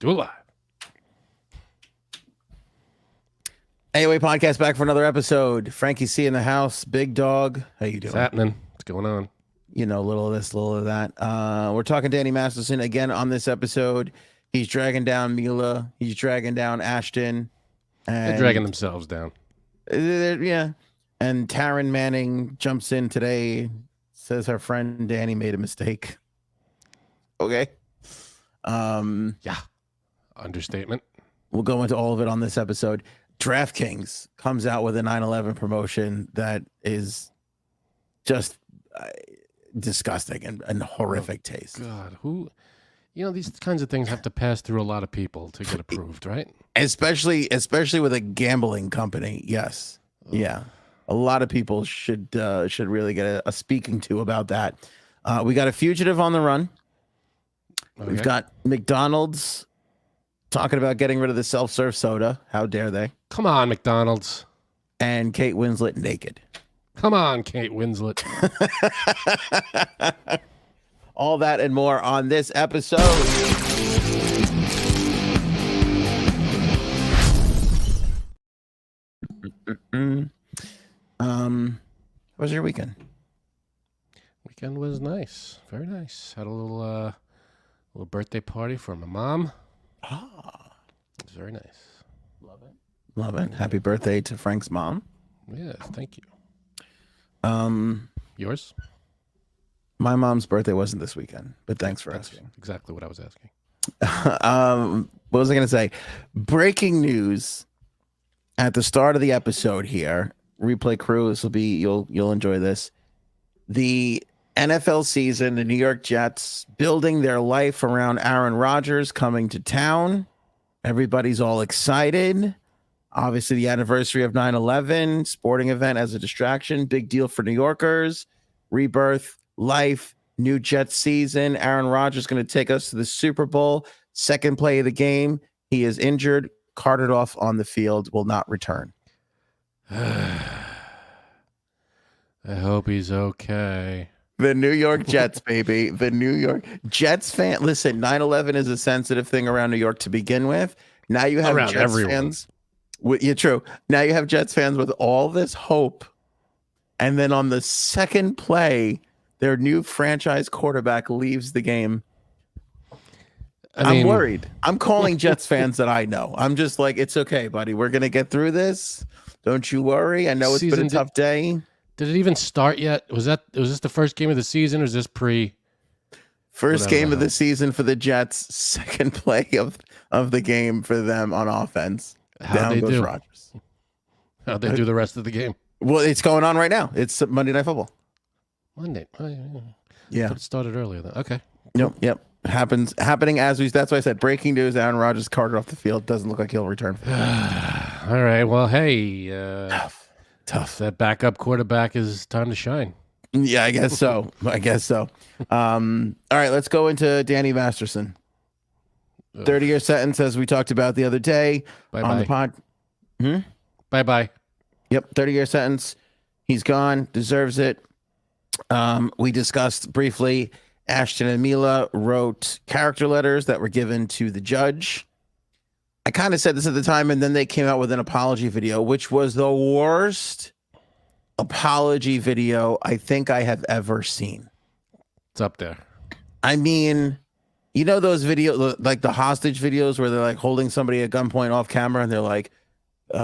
Do it live. AOA podcast back for another episode. Frankie C in the house. Big dog. How you doing? What's happening? What's going on? You know, little of this, little of that. We're talking Danny Masterson again on this episode. He's dragging down Mila. He's dragging down Ashton. And They're dragging themselves down. Yeah. And Taryn Manning jumps in today, says her friend Danny made a mistake. Okay. Yeah. Understatement. We'll go into all of it on this episode. DraftKings comes out with a 9/11 promotion that is just disgusting and horrific taste. God, who? You know, these kinds of things have to pass through a lot of people to get approved, right? Especially with a gambling company. Yes. Yeah. A lot of people should really get a speaking to about that. We got a Fugitive on the Run. Okay. We've got McDonald's talking about getting rid of the self-serve soda. How dare they? Come on, McDonald's. And Kate Winslet naked. Come on, Kate Winslet. All that and more on this episode. How was your weekend? Weekend was nice. Very nice. Had a little birthday party for my mom. It was very nice. Love it. Happy birthday to Frank's mom. Yeah, thank you. Yours? My mom's birthday wasn't this weekend, but thanks for asking. Exactly what I was asking. What was I going to say? Breaking news at the start of the episode here. Replay crew, this will be you'll enjoy this. The NFL season, the New York Jets building their life around Aaron Rodgers coming to town. Everybody's all excited. Obviously, the anniversary of 9/11, sporting event as a distraction, big deal for New Yorkers. Rebirth, life, new Jets season. Aaron Rodgers going to take us to the Super Bowl. Second play of the game. He is injured, carted off on the field, will not return. I hope he's okay. The New York Jets, baby. The New York Jets fan. Listen, 9/11 is a sensitive thing around New York to begin with. Now you have around Jets everyone. fans. Yeah, true. Now you have Jets fans with all this hope. And then on the second play, their new franchise quarterback leaves the game. I'm worried. I'm calling Jets fans that I know. I'm just like, it's okay, buddy. We're going to get through this. Don't you worry. I know it's been a tough day. Did it even start yet? Was this the first game of the season, or is this pre? First game of the season for the Jets. Second play of the game for them on offense. How'd they do? Rodgers. How'd they do the rest of the game? Well, it's going on right now. It's Monday Night Football. Monday. Yeah. It started earlier then. Okay. Yep. Happening as we. That's why I said breaking news. Aaron Rodgers carted off the field. Doesn't look like he'll return. All right. Well, hey. Tough. That backup quarterback is time to shine. Yeah, I guess so. All right, let's go into Danny Masterson. 30-year sentence, as we talked about the other day on the pod. Bye-bye. Yep, 30-year sentence. He's gone. Deserves it. We discussed briefly Ashton and Mila wrote character letters that were given to the judge. I kind of said this at the time, and then they came out with an apology video, which was the worst apology video I think I have ever seen. It's up there. I mean, you know those videos, like the hostage videos where they're like holding somebody at gunpoint off camera and they're like,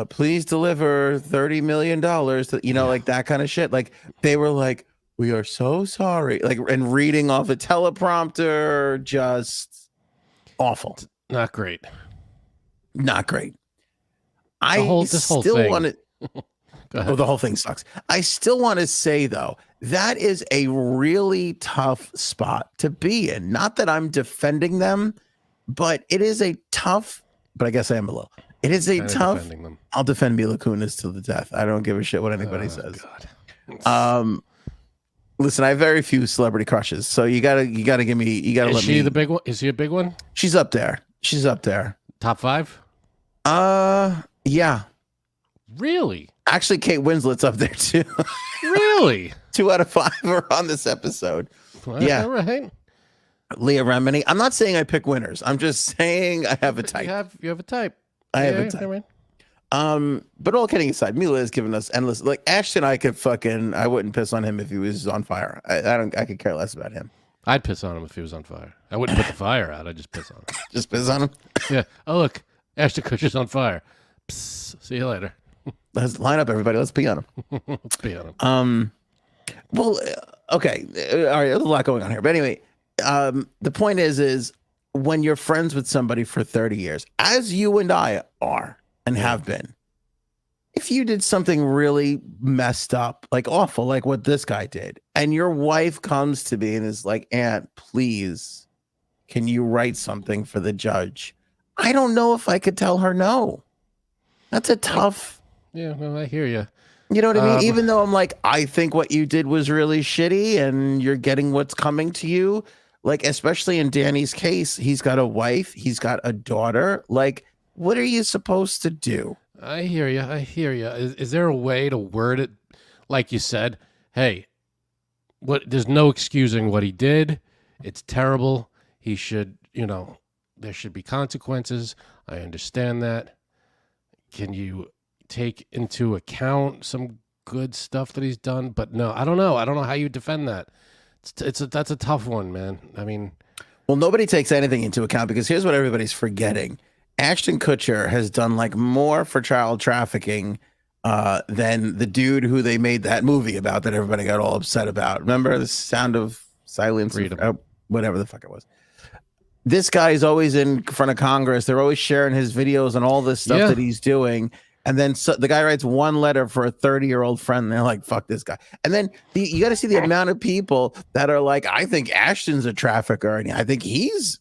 please deliver $30 million. Like that kind of shit. Like they were like, we are so sorry. Like, and reading off a teleprompter, just awful. Not great. Not great. This whole thing. Want to. Oh, the whole thing sucks. I still want to say, though, that is a really tough spot to be in. Not that I'm defending them, but it is a tough, but I guess I am a little. It is a tough. I'll defend Mila Kunis to the death. I don't give a shit what anybody says. God. Listen, I have very few celebrity crushes, so you gotta give me. You gotta let me. Is she the big one? Is she a big one? She's up there. Top 5? Yeah. Really? Actually, Kate Winslet's up there too. Really? 2 out of 5 are on this episode. Well, yeah. All right. Leah Remini. I'm not saying I pick winners. I'm just saying I have a type. You have a type. I have a type. But all kidding aside, Mila has given us endless. Like Ashton, I wouldn't piss on him if he was on fire. I could care less about him. I'd piss on him if he was on fire. I wouldn't put the fire out. I'd just piss on him. Just piss on him? Yeah. Oh, look. Ashton Kutcher's on fire. Psst, see you later. Let's line up, everybody. Let's pee on him. Let's pee on him. Well, okay. All right. There's a lot going on here. But anyway, the point is when you're friends with somebody for 30 years, as you and I are and have been, if you did something really messed up, like awful, like what this guy did, and your wife comes to me and is like, Aunt, please, can you write something for the judge? I don't know if I could tell her no. That's a tough. Yeah, well, I hear you. You know what I mean? Even though I'm like, I think what you did was really shitty and you're getting what's coming to you. Like, especially in Danny's case, he's got a wife, he's got a daughter. Like, what are you supposed to do? I hear you. Is there a way to word it like you said? Hey, there's no excusing what he did. It's terrible. He should, there should be consequences. I understand that. Can you take into account some good stuff that he's done? But no, I don't know. I don't know how you defend that. That's a tough one, man. I mean, well, nobody takes anything into account because here's what everybody's forgetting. Ashton Kutcher has done like more for child trafficking than the dude who they made that movie about that everybody got all upset about. Remember The Sound of Silence? Whatever the fuck it was. This guy is always in front of Congress. They're always sharing his videos and all this stuff that he's doing. And then the guy writes one letter for a 30-year-old friend. And they're like, fuck this guy. And then you got to see the amount of people that are like, I think Ashton's a trafficker. And I think he's,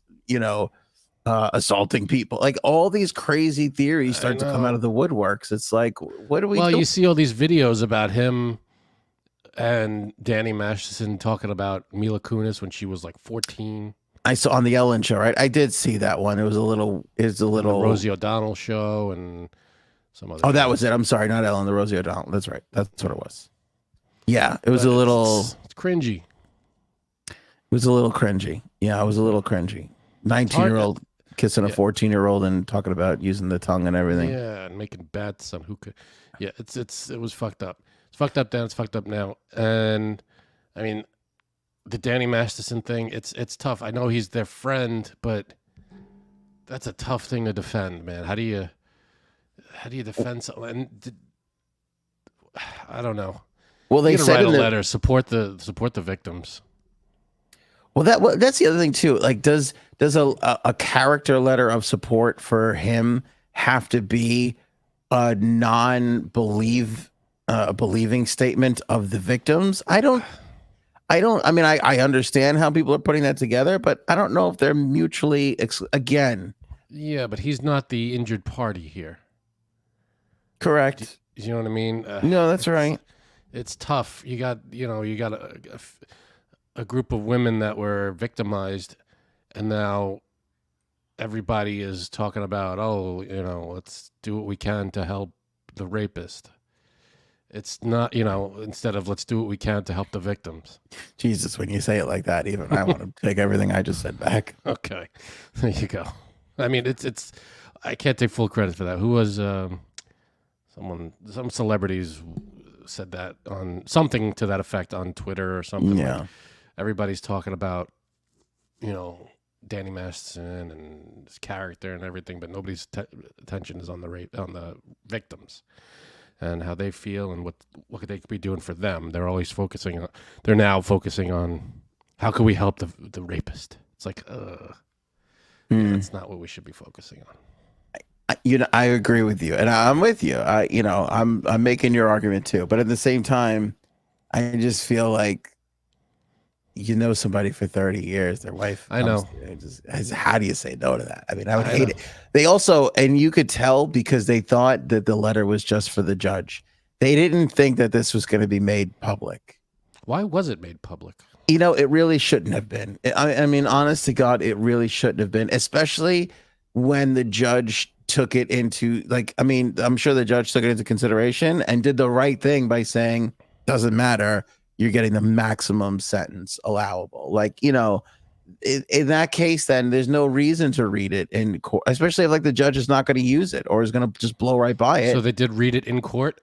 assaulting people. Like all these crazy theories start to come out of the woodworks. It's like, what do we do? You see all these videos about him and Danny Masterson talking about Mila Kunis when she was like 14. I saw on the Ellen show, right? I did see that one. It was a little the Rosie O'Donnell show and some other. Oh, that was it. I'm sorry, not Ellen, the Rosie O'Donnell. That's right. That's what it was. Yeah, it was a little. It's cringy. It was a little cringy. Yeah, it was a little cringy. 19-year-old kissing a 14-year-old and talking about using the tongue and everything. Yeah, and making bets on who could. Yeah, it was fucked up. It's fucked up then. It's fucked up now. And I mean, the Danny Masterson thing. It's tough. I know he's their friend, but that's a tough thing to defend, man. How do you defend something? And I don't know. Well, they said write a letter, support the victims. Well, that's the other thing too. Like, does a character letter of support for him have to be a believing statement of the victims? I mean, I understand how people are putting that together, but I don't know if they're mutually again. Yeah, but he's not the injured party here. Correct. You know what I mean? No, that's right. It's tough. You got a group of women that were victimized, and now everybody is talking about, let's do what we can to help the rapist. It's not, instead of let's do what we can to help the victims. Jesus, when you say it like that, even I want to take everything I just said back. Okay, there you go. I mean, it's I can't take full credit for that. Who was some celebrities said that on something to that effect on Twitter or something. Yeah. Like everybody's talking about, Danny Masterson and his character and everything, but nobody's attention is on the victims and how they feel and what they could be doing for them. They're now focusing on how can we help the rapist. It's like, that's not what we should be focusing on. I agree with you, and I'm with you. I'm making your argument too, but at the same time, I just feel like somebody for 30 years, their wife. I know. How do you say no to that? I mean, I would hate it. They also, and you could tell because they thought that the letter was just for the judge. They didn't think that this was going to be made public. Why was it made public? It really shouldn't have been. I mean, honest to God, it really shouldn't have been, especially when the judge took it into, I'm sure the judge took it into consideration and did the right thing by saying, doesn't matter, you're getting the maximum sentence allowable. in that case, then there's no reason to read it in court, especially if like the judge is not going to use it or is going to just blow right by it. So they did read it in court.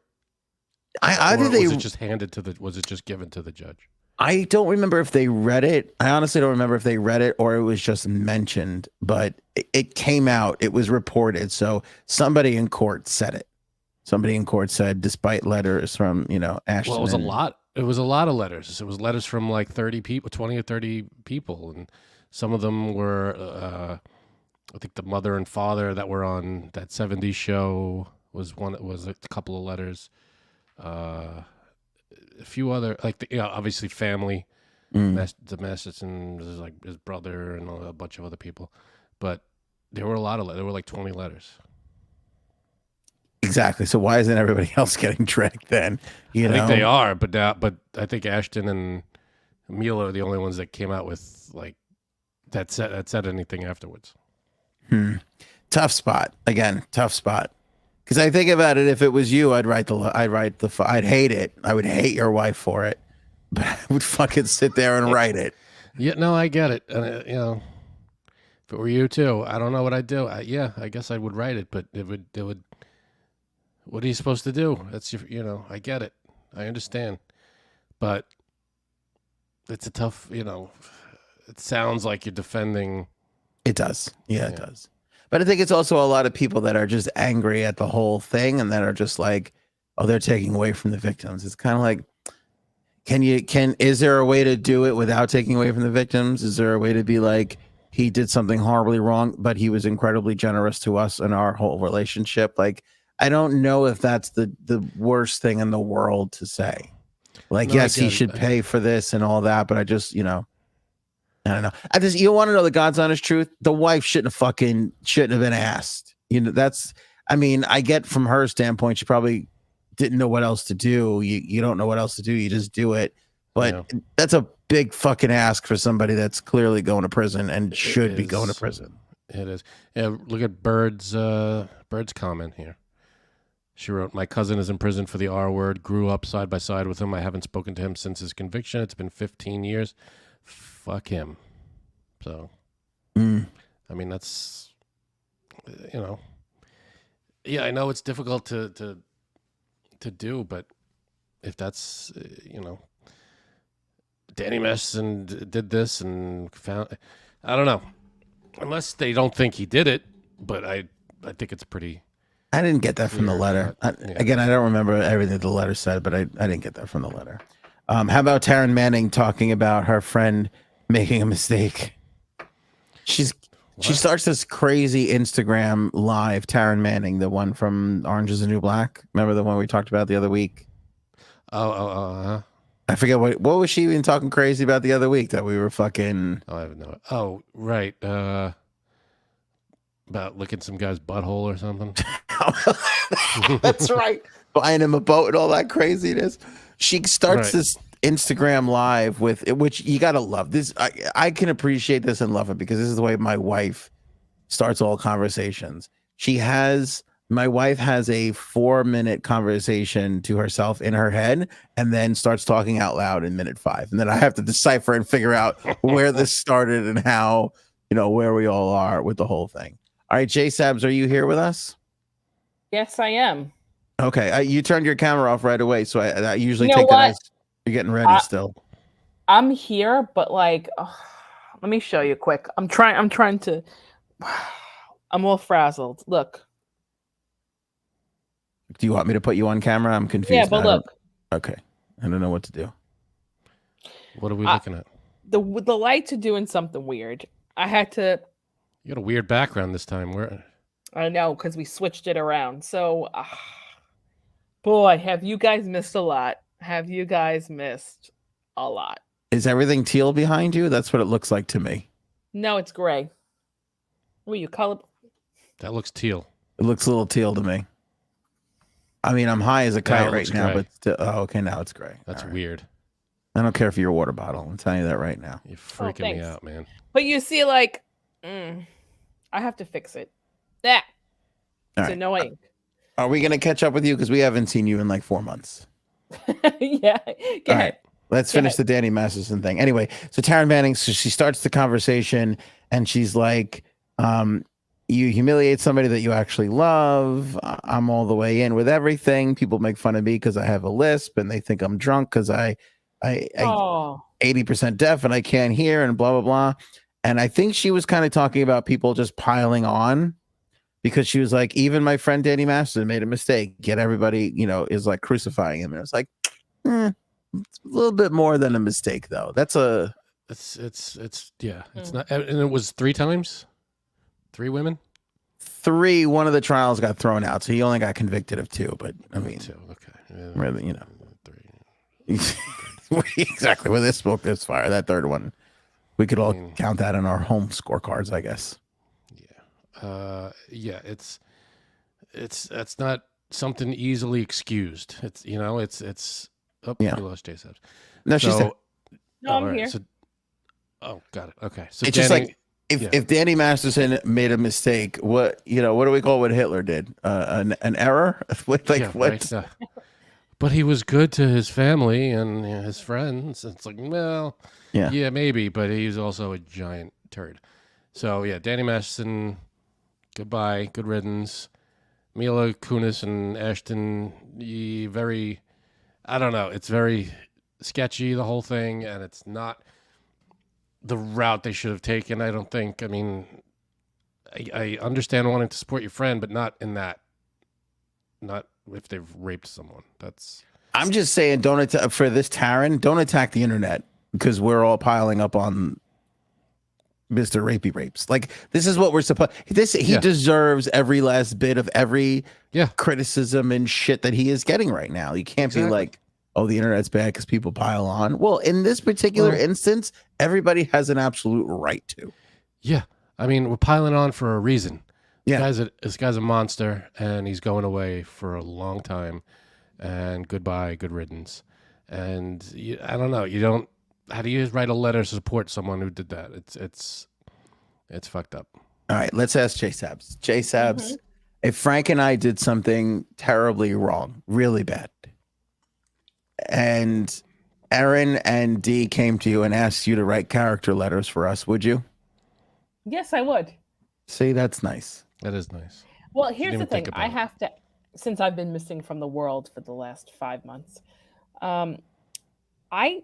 I Or think they was it just handed to the? Was it just given to the judge? I don't remember if they read it. I honestly don't remember if they read it or it was just mentioned, but it came out. It was reported. So somebody in court said it. Somebody in court said, despite letters from, Ashton. Well, it was a lot. It was a lot of letters. It was letters from like 30 people, 20 or 30 people. And some of them were, I think the mother and father that were on that 70s show was one. It was a couple of letters. A few other, like, obviously family, the Masterson, like his brother and a bunch of other people. But there were a lot of letters. There were like 20 letters. Exactly. So why isn't everybody else getting dragged then? I think they are, but I think Ashton and Mila are the only ones that came out with like that said anything afterwards. Tough spot. Again, tough spot. Because I think about it, if it was you, I'd hate it. I would hate your wife for it, but I would fucking sit there and write it. Yeah, no, I get it. And if it were you too, I don't know what I'd do. I guess I would write it, but it would. What are you supposed to do? That's your, I get it. I understand, but it's a tough, it sounds like you're defending. It does. Yeah, it does. But I think it's also a lot of people that are just angry at the whole thing and that are just like, oh, they're taking away from the victims. It's kind of like, is there a way to do it without taking away from the victims? Is there a way to be like, he did something horribly wrong, but he was incredibly generous to us in our whole relationship? Like, I don't know if that's the worst thing in the world to say. Like, no, yes, he should pay for this and all that, but I just, I don't know. You want to know the God's honest truth? The wife shouldn't have been asked. I get from her standpoint, she probably didn't know what else to do. You don't know what else to do. You just do it. But that's a big fucking ask for somebody that's clearly going to prison and should be going to prison. It is. Yeah, look at Bird's comment here. She wrote, "My cousin is in prison for the R word. Grew up side by side with him. I haven't spoken to him since his conviction. It's been 15 years. Fuck him." So, I mean, that's, yeah, I know it's difficult to do, but if that's, Danny Masterson did this and found, I don't know, unless they don't think he did it, but I think it's pretty. I didn't get that from the letter. Again, I don't remember everything the letter said, but I didn't get that from the letter. How about Taryn Manning talking about her friend making a mistake? She starts this crazy Instagram live. Taryn Manning, the one from Orange Is the New Black. Remember the one we talked about the other week? I forget what was she even talking crazy about the other week that we were fucking. Oh, I have no. Oh, right. About licking some guy's butthole or something. That's right. Buying him a boat and all that craziness. She starts this Instagram live with it, which you gotta love this. I can appreciate this and love it because this is the way my wife starts all conversations. My wife has a 4-minute conversation to herself in her head and then starts talking out loud in minute 5. And then I have to decipher and figure out where this started and how, where we all are with the whole thing. All right, J Sabs, are you here with us? Yes, I am. Okay, you turned your camera off right away, so I usually take that as you're getting ready still. I'm here, but let me show you quick. I'm trying to. I'm all frazzled. Look. Do you want me to put you on camera? I'm confused. Yeah, but look. Okay, I don't know what to do. What are we looking at? The lights are doing something weird. I had to. You got a weird background this time. I know, because we switched it around. So, boy, have you guys missed a lot. Is everything teal behind you? That's what it looks like to me. No, it's gray. Oh, you color? That looks teal. It looks a little teal to me. I mean, I'm high as a kite right now, but still, okay, now it's gray. That's weird. I don't care for your water bottle. I'm telling you that right now. You're freaking me out, man. But you see, I have to fix it. It's annoying. Are we going to catch up with you? Because we haven't seen you in like 4 months. Yeah. All right. Let's finish the Danny Masterson thing. Anyway, so Taryn Manning, so she starts the conversation and she's like, you humiliate somebody that you actually love. I'm all the way in with everything. People make fun of me because I have a lisp and they think I'm drunk because I 80% deaf and I can't hear and blah, blah, blah. And I think she was kind of talking about people just piling on because she was like, even my friend Danny Masterson made a mistake. Yet everybody, is like crucifying him. And it was like, it's a little bit more than a mistake, though. That's a. It's not, and it was 3 times, 3 women. 3. One of the trials got thrown out, so he only got convicted of 2. But I mean, 2. Okay, really, 3. Exactly. With this smoke, this fire. That third one, we could all count that in our home scorecards, I guess. Yeah. It's not something easily excused. It's it's. Oh, we lost J Sabs. No, she's there. No, I'm here. Got it. Okay. So it's just like if Danny Masterson made a mistake, what do we call what Hitler did? An error? What? Right. But he was good to his family and his friends. It's like, well, yeah, maybe, but he's also a giant turd. So yeah, Danny Masterson, goodbye, good riddance. Mila Kunis and Ashton, very. I don't know. It's very sketchy, the whole thing, and it's not the route they should have taken, I don't think. I mean, I understand wanting to support your friend, but not in that. Not if they've raped someone. I'm just saying, for this Taryn, don't attack the internet because we're all piling up on Mr. Rapey Rapes. Like, this is what we're supposed. He deserves every last bit of every criticism and shit that he is getting right now. You can't be like, oh, the internet's bad because people pile on. Well, in this particular instance, everybody has an absolute right to. Yeah, I mean, we're piling on for a reason. Yeah, this guy's a monster, and he's going away for a long time. And goodbye, good riddance. And I don't know. How do you write a letter to support someone who did that? It's fucked up. All right, let's ask J Sabs. J Sabs, if Frank and I did something terribly wrong, really bad, and Aaron and Dee came to you and asked you to write character letters for us, would you? Yes, I would. See, that's nice. That is nice. Well, here's the thing. I have to, since I've been missing from the world for the last 5 months, I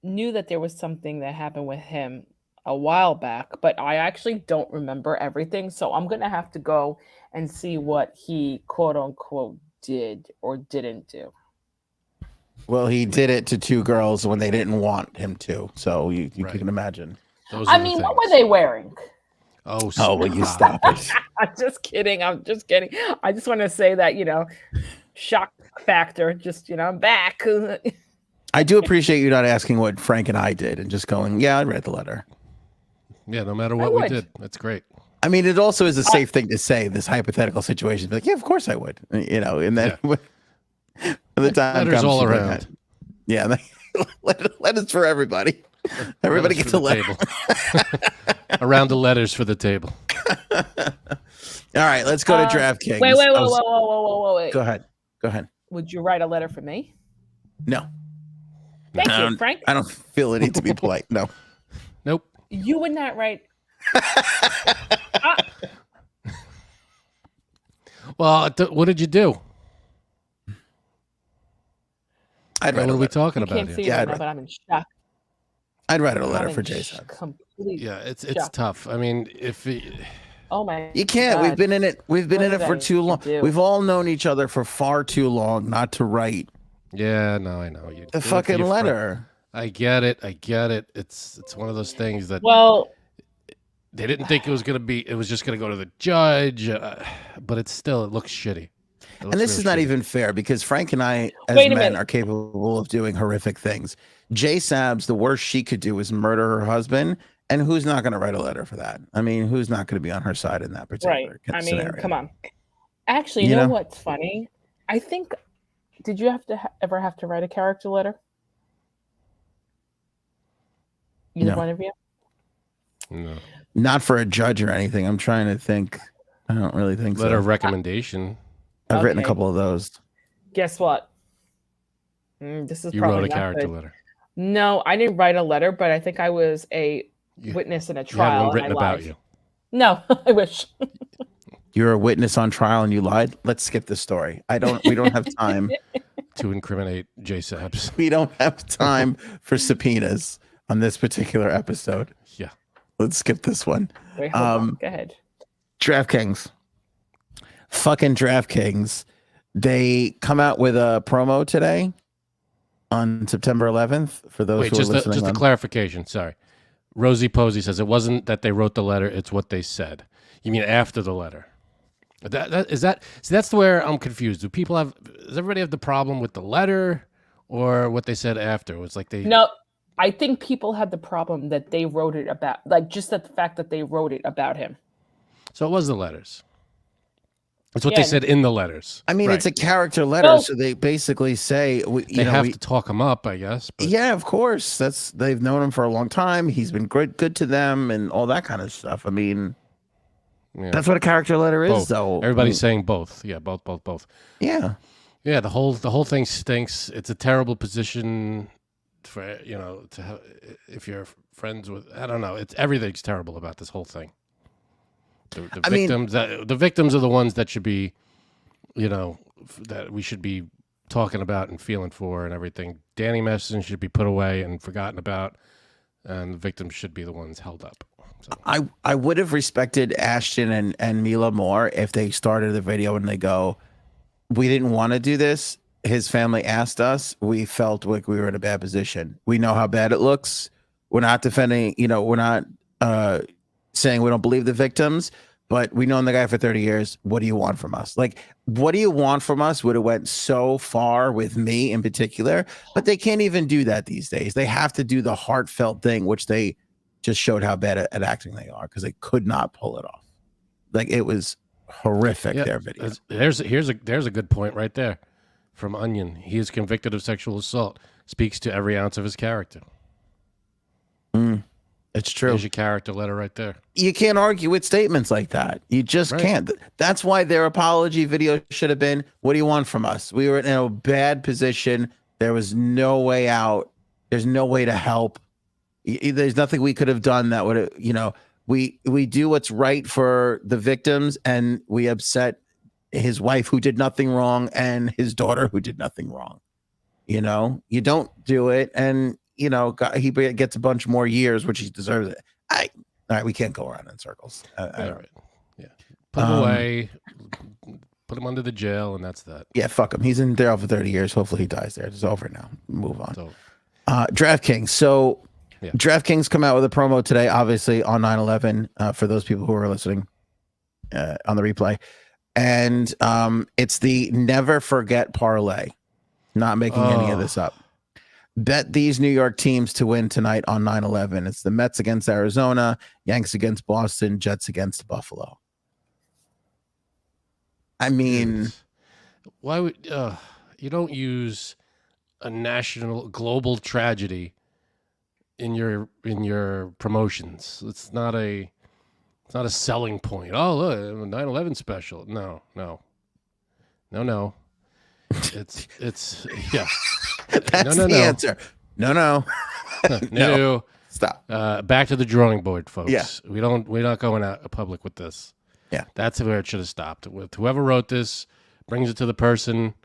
knew that there was something that happened with him a while back, but I actually don't remember everything. So I'm going to have to go and see what he quote unquote did or didn't do. Well, he did it to 2 girls when they didn't want him to. So you can imagine. I mean, what were they wearing? Oh, will you stop it? I'm just kidding. I just want to say that, shock factor, I'm back. I do appreciate you not asking what Frank and I did and just going, yeah, I read the letter. Yeah, no matter what we did. That's great. I mean, it also is a safe thing to say, this hypothetical situation. Be like, yeah, of course I would. And then the time letters comes all around. Yeah, letters for everybody. Everybody gets a letter. Around the letters for the table. All right, let's go to DraftKings. Wait. Go ahead. Would you write a letter for me? No. Thank you, Frank. I don't feel the need to be polite. No. Nope. You would not write. Well, what did you do? What are we talking about here? Can't see right now, but I'm in shock. I'd write a letter for J Sabs. Yeah, it's tough. I mean, oh my, you can't. God. We've been in it. We've been in it for too long. We've all known each other for far too long not to write. Yeah, no, I know you. The fucking letter. I get it. It's one of those things that. Well, they didn't think it was gonna be. It was just gonna go to the judge, but it looks shitty. And this is not even fair because Frank and I, as men, are capable of doing horrific things. J Sabs, the worst she could do is murder her husband. And who's not going to write a letter for that? I mean, who's not going to be on her side in that particular scenario? Come on. Actually, you know what's funny? I think, did you ever have to write a character letter? Either one of you? No. Not for a judge or anything. I'm trying to think. I don't really think so. Letter of recommendation. I've written a couple of those. Guess what? This is you probably wrote a character letter. No, I didn't write a letter, but I think I was a You, witness in a you had trial. one And I written about lied. you. No, I wish. You're a witness on trial and you lied. Let's skip the story. We don't have time. To incriminate J Sabs. We don't have time for subpoenas on this particular episode. Yeah. Let's skip this one. Wait, hold on. Go ahead. DraftKings. Fucking DraftKings. They come out with a promo today on September 11th for those who are listening. Just a clarification. Sorry. Rosie Posey says it wasn't that they wrote the letter, it's what they said. You mean after the letter? That's where I'm confused. Does everybody have the problem with the letter or what they said after? It's like they No, I think people had the problem that they wrote it about, like just the fact that they wrote it about him. So it was the letters. That's what they said in the letters. I mean, Right. it's a character letter, so they basically say they have to talk him up, I guess. But. Yeah, of course. They've known him for a long time. He's been good to them, and all that kind of stuff. I mean, that's what a character letter is, though. Everybody's saying both. Yeah, both. Yeah, yeah. The whole thing stinks. It's a terrible position for to have if you're friends with. I don't know. Everything's terrible about this whole thing. The victims are the ones that should be, that we should be talking about and feeling for and everything. Danny Masterson should be put away and forgotten about, and the victims should be the ones held up. So. I would have respected Ashton and Mila more if they started the video and they go, we didn't want to do this. His family asked us. We felt like we were in a bad position. We know how bad it looks. We're not defending, we're not saying we don't believe the victims, but we known the guy for 30 years. What do you want from us? Like, what do you want from us would have went so far with me in particular, but they can't even do that these days. They have to do the heartfelt thing, which they just showed how bad at acting they are because they could not pull it off. Like, it was horrific, their video. There's a good point right there from Onion. He is convicted of sexual assault. Speaks to every ounce of his character. It's true. There's your character letter right there. You can't argue with statements like that. You just can't. That's why their apology video should have been, what do you want from us? We were in a bad position. There was no way out. There's no way to help. There's nothing we could have done that would have, we do what's right for the victims, and we upset his wife who did nothing wrong and his daughter who did nothing wrong. You don't do it, and he gets a bunch more years, which he deserves it. All right, we can't go around in circles. Right. Yeah. Put him away, put him under the jail, and that's that. Yeah, fuck him. He's in jail for 30 years. Hopefully he dies there. It's over now. Move on. DraftKings. So DraftKings come out with a promo today, obviously on 9/11, for those people who are listening on the replay. And it's the Never Forget parlay. Not making any of this up. Bet these New York teams to win tonight on 9/11. It's the Mets against Arizona, Yanks against Boston, Jets against Buffalo. I mean, why would you don't use a global tragedy in your promotions? It's not a selling point. Oh, look, 9/11 special. No. It's yeah. That's the answer. No. No. Stop. Back to the drawing board, folks. Yeah. We're not going out public with this. Yeah. That's where it should have stopped. With whoever wrote this, brings it to the person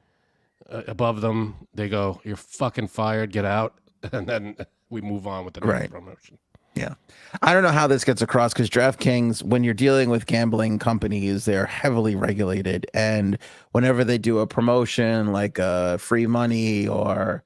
above them. They go, "You're fucking fired. Get out," and then we move on with the next promotion. Yeah. I don't know how this gets across because DraftKings, when you're dealing with gambling companies, they're heavily regulated. And whenever they do a promotion like free money or,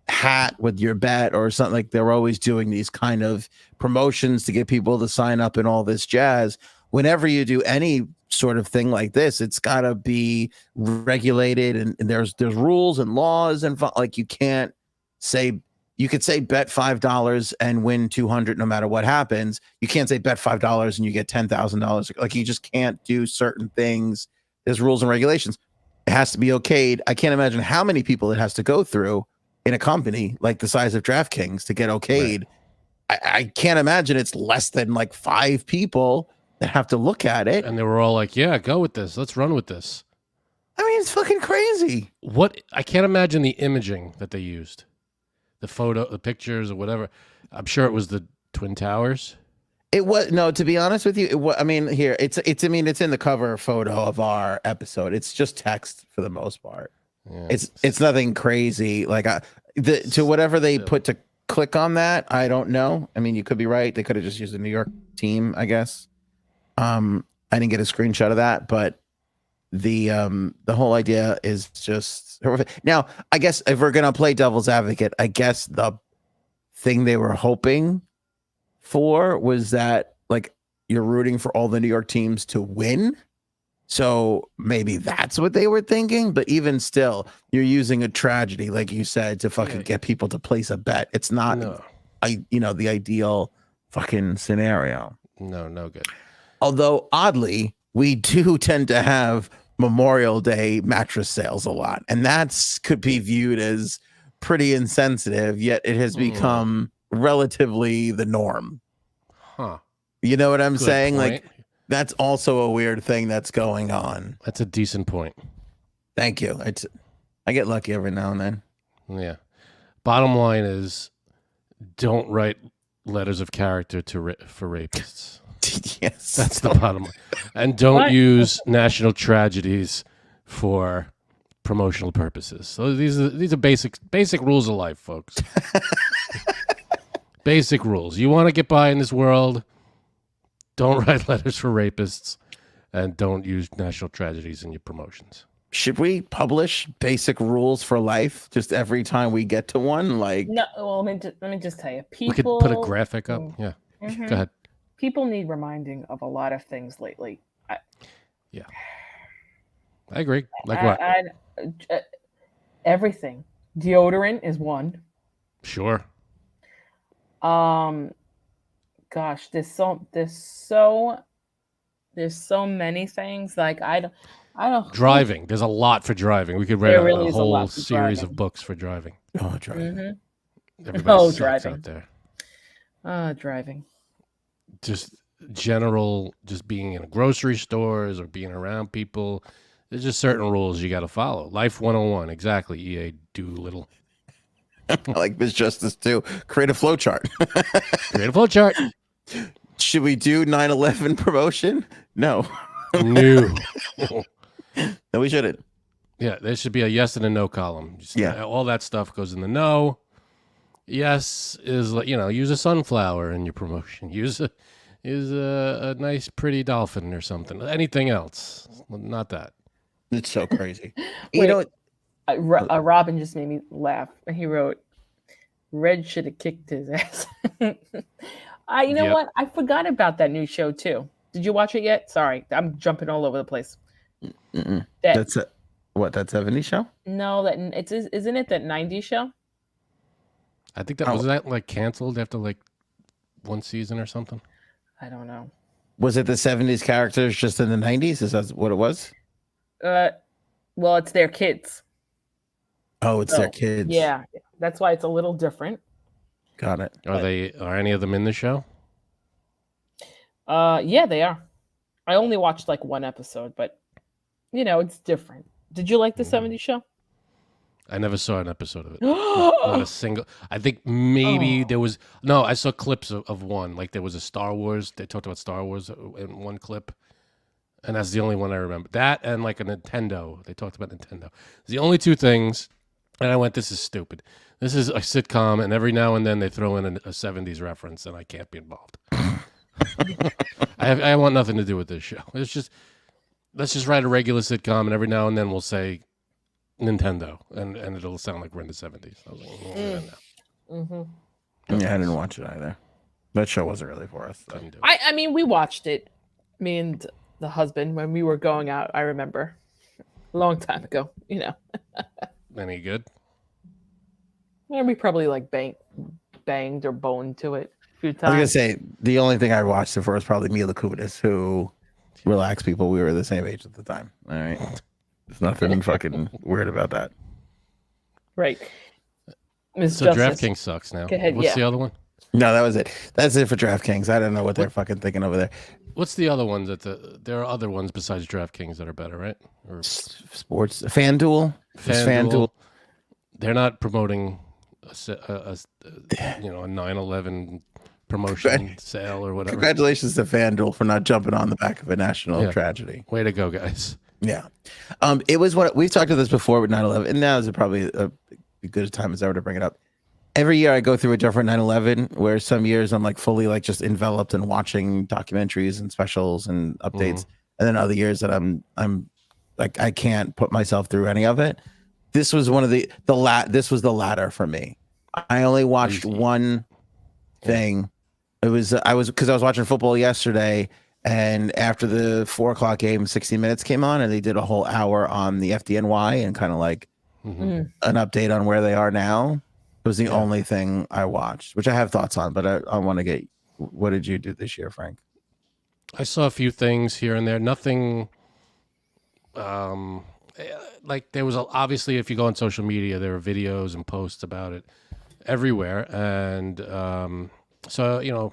hat with your bet or something, like they're always doing these kind of promotions to get people to sign up and all this jazz. Whenever you do any sort of thing like this, it's got to be regulated. And there's rules and laws and like you can't say. You could say bet $5 and win 200 no matter what happens. You can't say bet $5 and you get $10,000. Like you just can't do certain things. There's rules and regulations. It has to be okayed. I can't imagine how many people it has to go through in a company like the size of DraftKings to get okayed. Right. I can't imagine it's less than like 5 people that have to look at it. And they were all like, yeah, go with this. Let's run with this. I mean, it's fucking crazy. I can't imagine the imaging that they used. the pictures or whatever. I'm sure it was the Twin Towers. It was no. To be honest with you, it was. I mean, here it's. I mean, it's in the cover photo of our episode. It's just text for the most part. Yeah. It's nothing crazy. Like to whatever they put to click on that. I don't know. I mean, you could be right. They could have just used a New York team, I guess. I didn't get a screenshot of that, but the whole idea is just horrific. Now, I guess if we're gonna play devil's advocate, I guess the thing they were hoping for was that like you're rooting for all the New York teams to win. So maybe that's what they were thinking. But even still, you're using a tragedy, like you said, to fucking get people to place a bet. It's not the ideal fucking scenario. No good. Although oddly, we do tend to have Memorial Day mattress sales a lot. And that's could be viewed as pretty insensitive, yet it has become relatively the norm. Huh. You know what I'm Good saying? point. Like that's also a weird thing that's going on. That's a decent point. Thank you. I get lucky every now and then. Yeah. Bottom line is, don't write letters of character for rapists. Yes. That's the bottom line. And don't use national tragedies for promotional purposes. So these are basic rules of life, folks. Basic rules. You want to get by in this world, don't write letters for rapists, and don't use national tragedies in your promotions. Should we publish basic rules for life just every time we get to one? Like No, well, let me just tell you, people. We could put a graphic up. Yeah. Mhm. Go ahead. People need reminding of a lot of things lately. I agree. Like what? Everything. Deodorant is one. Sure. Gosh, there's so many things. Like I don't. Driving. There's a lot for driving. We could write There a really is a whole lot for series driving. of books for driving. oh, driving. Everybody sucks driving. out there. Driving. Just being in grocery stores or being around people. There's just certain rules you got to follow. Life 101. Exactly. EA Doolittle. I like Miss Justice too. Create a flow chart. Create a flow chart. Should we do 9/11 promotion? No. No. No, we shouldn't. Yeah, there should be a yes and a no column. Just, Yeah. all that stuff goes in the no. Yes is like, use a sunflower in your promotion. Use a nice pretty dolphin or something. Anything else? Not that. It's so crazy. Wait. You know, Robin just made me laugh. He wrote, "Red should have kicked his ass." You know Yep. what? I forgot about that new show too. Did you watch it yet? Sorry, I'm jumping all over the place. that's that 70 show? No, isn't it that 90s show? I think that was that like canceled after like one season or something. I don't know. Was it the 70s characters just in the 90s? Is that what it was? Well, it's their kids. Oh, it's their kids. Yeah, that's why it's a little different. Got it. Are any of them in the show? Yeah, they are. I only watched like one episode, but it's different. Did you like the 70s show? I never saw an episode of it. Not a single. I think maybe there was. No, I saw clips of one. Like there was a Star Wars. They talked about Star Wars in one clip. And that's the only one I remember. That and like a Nintendo. They talked about Nintendo. It's the only two things. And I went, this is stupid. This is a sitcom. And every now and then they throw in a 70s reference and I can't be involved. I want nothing to do with this show. It's just, let's just write a regular sitcom. And every now and then we'll say Nintendo. And it'll sound like we're in the 70s. I was like, Mm-hmm. Yeah, I didn't watch it either. That show wasn't really for us. couldn't do it. I mean, we watched it. Me and the husband when we were going out. I remember a long time ago. Any good? And we probably like banged or boned to it a few I was times. gonna say the only thing I watched it for was probably Mila Kunis, who relax people. We were the same age at the time. All right, there's nothing fucking weird about that. Right. Ms. So Justice. DraftKings sucks now. Go ahead, What's yeah. the other one? No, that was it. That's it for DraftKings. I don't know what they're fucking thinking over there. What's the other ones there are other ones besides DraftKings that are better, right? Or Sports FanDuel. Is FanDuel. They're not promoting you know, a 9/11 promotion sale or whatever. Congratulations to FanDuel for not jumping on the back of a national tragedy. Way to go, guys. Yeah. It was what we've talked about this before with 9/11, and now is probably a good time as ever to bring it up. Every year I go through a different 9/11, where some years I'm like fully like just enveloped in watching documentaries and specials and updates, and then other years that I'm like I can't put myself through any of it. This was one of this was the latter for me. I only watched one thing. I was watching football yesterday, and after the 4:00 game, 60 Minutes came on, and they did a whole hour on the FDNY and kind of like an update on where they are now. It was the only thing I watched, which I have thoughts on, but I want to get. What did you do this year, Frank? I saw a few things here and there. Nothing. Like there was obviously, if you go on social media, there are videos and posts about it everywhere, and so you know,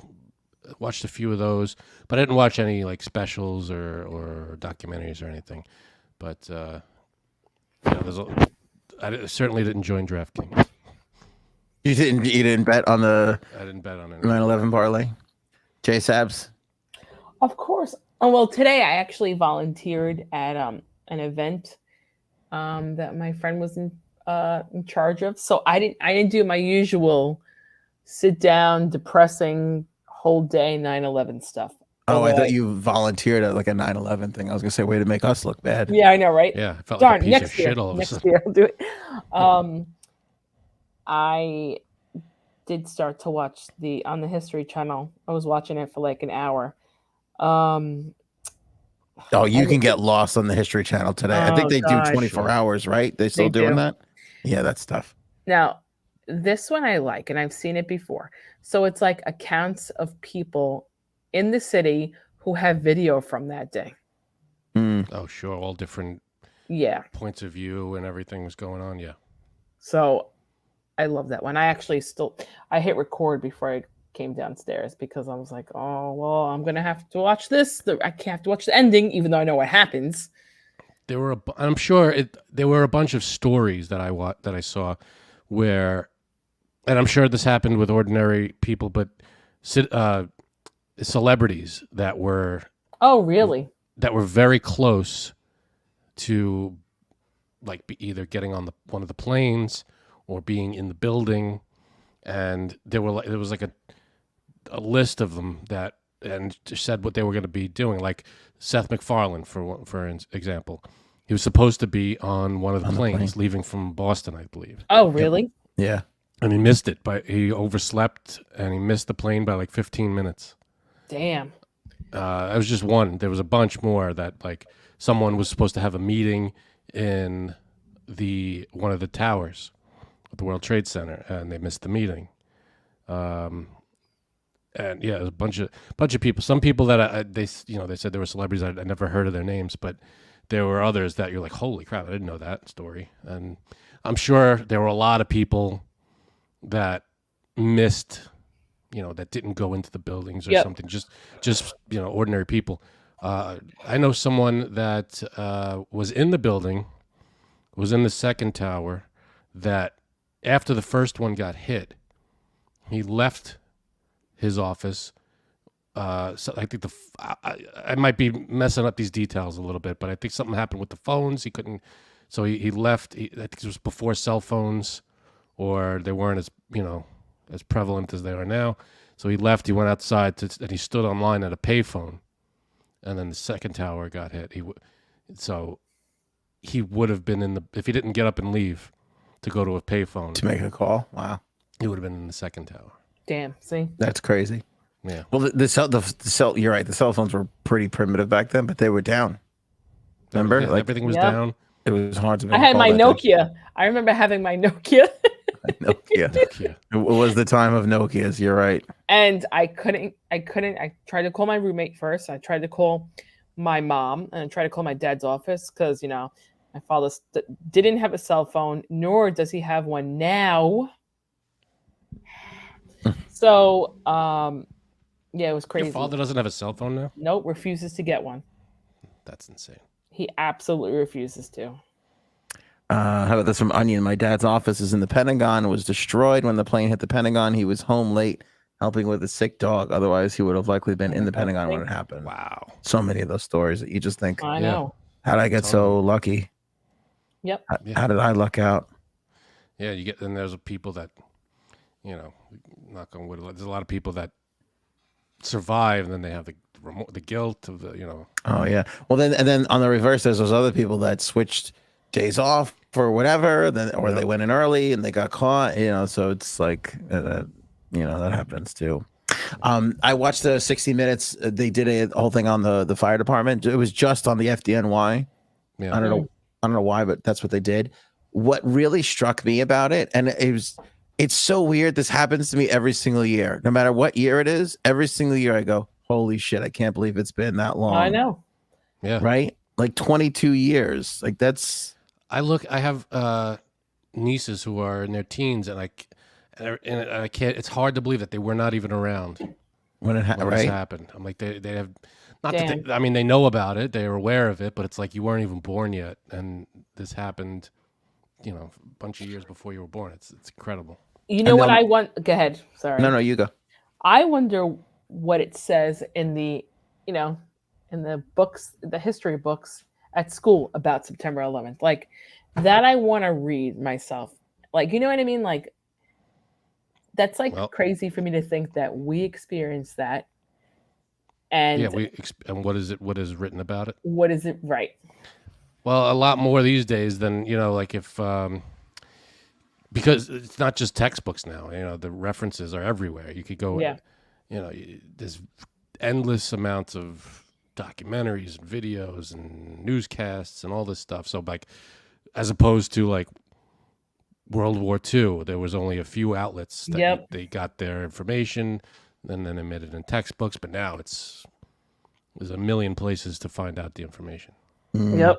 watched a few of those, but I didn't watch any like specials or documentaries or anything. But I certainly didn't join DraftKings. You didn't bet on the. I didn't bet on it. 9/11 parlay. J Sabs. Of course. Oh well, today I actually volunteered at an event that my friend was in charge of. So I didn't do my usual sit down, depressing whole day 9/11 stuff. Oh, I thought you volunteered at like a 9/11 thing. I was gonna say, way to make us look bad. Yeah, I know, right? Yeah, I felt Darn, like a piece of shit all of a sudden. Next year I'll do it. I did start to watch on the History Channel. I was watching it for like an hour. Oh, you can get lost on the History Channel today. I think they do 24 hours, right? They still doing that? Yeah, that's tough. Now, this one I like, and I've seen it before. So it's like accounts of people in the city who have video from that day. Oh, sure. All different points of view and everything was going on. Yeah. So I love that one. I actually I hit record before I came downstairs because I was like, oh, well, I'm going to have to watch this. I can't have to watch the ending, even though I know what happens. There were, I'm sure there were a bunch of stories that I saw where, and I'm sure this happened with ordinary people, but celebrities that were. Oh, really? That were very close to like either getting on one of the planes or being in the building, and there was like a list of them that and said what they were going to be doing. Like Seth MacFarlane, for example, he was supposed to be on one of the planes leaving from Boston, I believe. Oh, really? Yeah. And he missed it, but he overslept and he missed the plane by like 15 minutes. Damn. It was just one. There was a bunch more that like someone was supposed to have a meeting in one of the towers at the World Trade Center, and they missed the meeting. And yeah, it was a bunch of people. Some people that they said they were celebrities. I never heard of their names, but there were others that you're like, holy crap, I didn't know that story. And I'm sure there were a lot of people that missed, that didn't go into the buildings or something. Just ordinary people. I know someone that was in the building, was in the second tower, that after the first one got hit, he left his office. So I think I might be messing up these details a little bit, but I think something happened with the phones. He couldn't, so he left. I think it was before cell phones, or they weren't as prevalent as they are now. So he left. He went outside and he stood online at a payphone, and then the second tower got hit. So he would have been if he didn't get up and leave to go to a payphone to make a call. Wow, he would have been in the second tower. Damn, see? That's crazy. Yeah. Well, the cell. You're right. The cell phones were pretty primitive back then, but they were down. Remember, yeah, everything was down. It was hard to. I had my Nokia. I remember having my Nokia. Nokia. It was the time of Nokias. You're right. And I couldn't. I tried to call my roommate first. I tried to call my mom, and I tried to call my dad's office because my father didn't have a cell phone, nor does he have one now. So, yeah, it was crazy. Your father doesn't have a cell phone now? Nope, refuses to get one. That's insane. He absolutely refuses to. How about this from Onion? My dad's office is in the Pentagon. Was destroyed when the plane hit the Pentagon. He was home late helping with a sick dog. Otherwise, he would have likely been in the Pentagon when it happened. Wow. So many of those stories that you just think, I know. how did I get so lucky? Yep. How did I luck out? Yeah, you get, and there's people that, knock on wood, there's a lot of people that survive, and then they have the guilt of the. Oh yeah. Well, then on the reverse, there's those other people that switched days off for whatever, or they went in early and they got caught. So it's like that happens too. I watched the 60 Minutes. They did a whole thing on the fire department. It was just on the FDNY. Yeah. I don't know why, but that's what they did. What really struck me about it, and it's so weird. This happens to me every single year, no matter what year it is. Every single year, I go, "Holy shit! I can't believe it's been that long." I know. Yeah. Right? Like 22 years. Like that's. I have nieces who are in their teens, and I can't. It's hard to believe that they were not even around when this happened. I'm like, they have not. That I mean, they know about it. They are aware of it, but it's like you weren't even born yet, and this happened. A bunch of years before you were born. It's incredible. You know what I want? Go ahead. Sorry. No, you go. I wonder what it says in the, in the books, the history books at school about September 11th. Like that, I want to read myself. Like, you know what I mean? Like that's crazy for me to think that we experienced that. And and what is it? What is written about it? What is it? Right. Well, a lot more these days than like if because it's not just textbooks now. The references are everywhere. You could go. Yeah. There's endless amounts of documentaries and videos and newscasts and all this stuff. So like, as opposed to like World War II, there was only a few outlets that they got their information, and then they made it in textbooks. But now there's a million places to find out the information. Yep.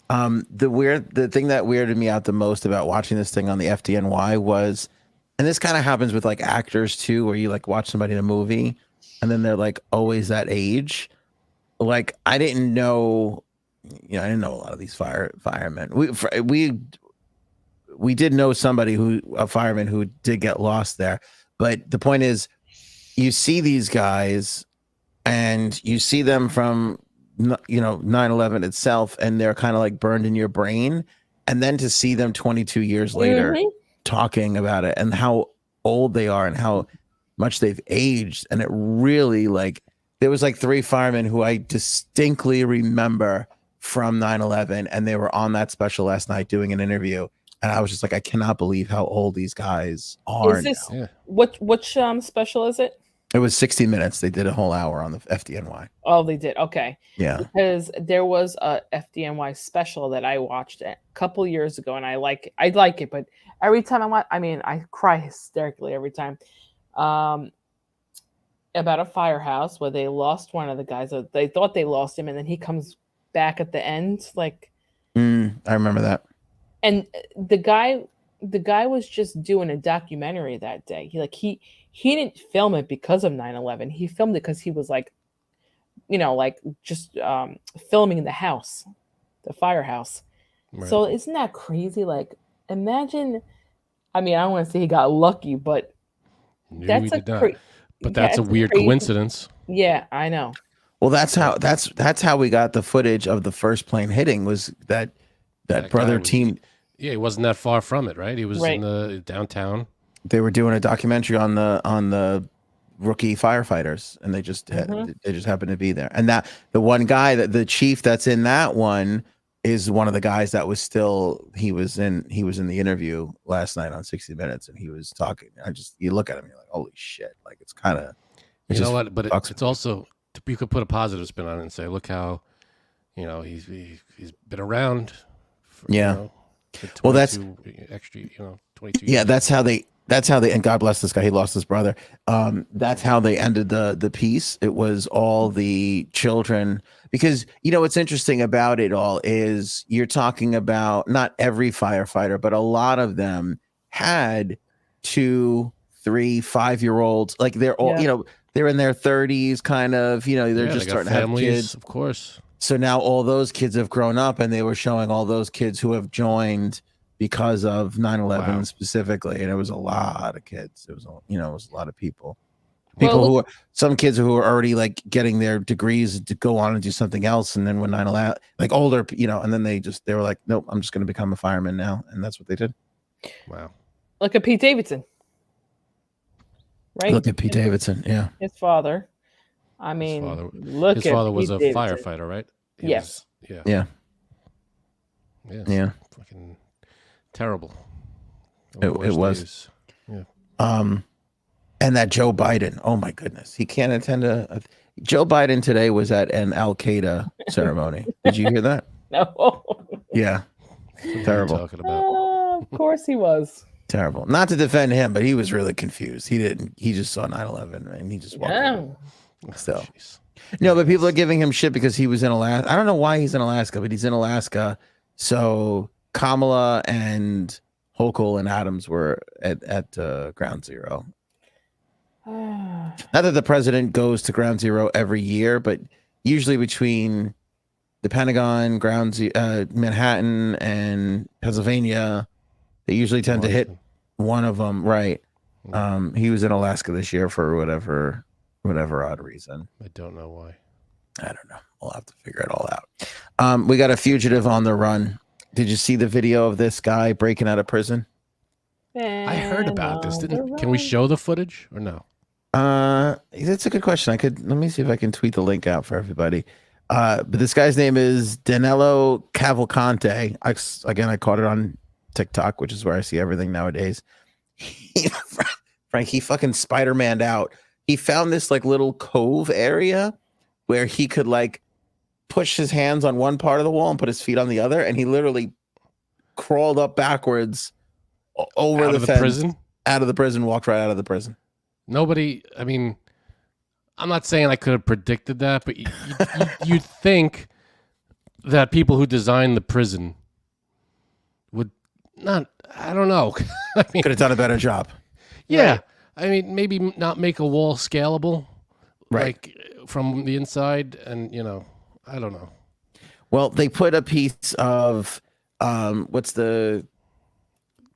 The thing that weirded me out the most about watching this thing on the FDNY was, and this kind of happens with like actors too, where you like watch somebody in a movie and then they're like always that age. Like I didn't know a lot of these firemen. We did know a fireman who did get lost there. But the point is, you see these guys and you see them from 9/11 itself, and they're kind of like burned in your brain, and then to see them 22 years later talking about it and how old they are and how much they've aged, and it really there was like 3 firemen who I distinctly remember from 9/11, and they were on that special last night doing an interview, and I was just like, I cannot believe how old these guys are. Is this which special is it? It was 60 Minutes. They did a whole hour on the FDNY. Oh, they did. Okay. Yeah. Because there was a FDNY special that I watched a couple years ago, and I like it, but every time I cry hysterically every time. About a firehouse where they lost one of the guys. They thought they lost him, and then he comes back at the end. I remember that. And the guy was just doing a documentary that day. He didn't film it because of 9/11. He filmed it because he was just filming the house, the firehouse. Right. So isn't that crazy? Like, imagine. I mean, I don't want to say he got lucky, but that's a weird coincidence. Yeah, I know. Well, that's how we got the footage of the first plane hitting. Was that brother team? Yeah, he wasn't that far from it, right? He was in the downtown. They were doing a documentary on the rookie firefighters, and they just happened to be there. And that the one guy, the chief that's in that one, is one of the guys that was he was in the interview last night on 60 Minutes, and he was talking. You look at him, you're like, holy shit! Like it's kind of, you know what? But it's also, you could put a positive spin on it and say, look how, he's been around. Well, that's extra, 22 years. Yeah, that's how they, and God bless this guy, he lost his brother. That's how they ended the piece. It was all the children, because what's interesting about it all is you're talking about not every firefighter, but a lot of them had 2, 3, 5-year-olds. Like they're all, they're in their 30s, kind of, they're just starting to have kids. Of course. So now all those kids have grown up, and they were showing all those kids who have joined because of 9/11 specifically, and it was a lot of kids. It was, it was a lot of people. Some kids who are already like getting their degrees to go on and do something else, and then when 9/11, like older, and then they were like, nope, I'm just going to become a fireman now, and that's what they did. Wow. Look at Pete Davidson. Right. Look at Pete Davidson. Yeah. His father. I mean, his father was a firefighter, right? Yes. Yeah. Fucking terrible. It was. Yeah. And that Joe Biden. Oh my goodness, he can't attend Joe Biden today was at an Al Qaeda ceremony. Did you hear that? No. Yeah. Terrible. Talking about? Of course he was. Terrible. Not to defend him, but he was really confused. He just saw 9/11 and he just walked away. So no, but people are giving him shit because he was in Alaska. I don't know why he's in Alaska, but he's in Alaska. So Kamala and Hochul and Adams were at Ground Zero. Not that the president goes to Ground Zero every year, but usually between the Pentagon, Manhattan, and Pennsylvania, they usually tend to hit one of them. Right. He was in Alaska this year for whatever odd reason. I don't know why. I don't know. We'll have to figure it all out. We got a fugitive on the run. Did you see the video of this guy breaking out of prison? I heard about this. Can we show the footage or no? That's a good question. Let me see if I can tweet the link out for everybody. But this guy's name is Danilo Cavalcante. I caught it on TikTok, which is where I see everything nowadays. Frank, he fucking Spider-Man'd out. He found this like little cove area where he could like push his hands on one part of the wall and put his feet on the other, and he literally crawled up backwards over out the of fence, prison, out of the prison, walked right out of the prison. Nobody. I mean, I'm not saying I could have predicted that, but you'd think that people who designed the prison would not. I don't know. I mean, could have done a better job. Yeah. Right. I mean, maybe not make a wall scalable, right? Like from the inside, and I don't know. Well, they put a piece of what's the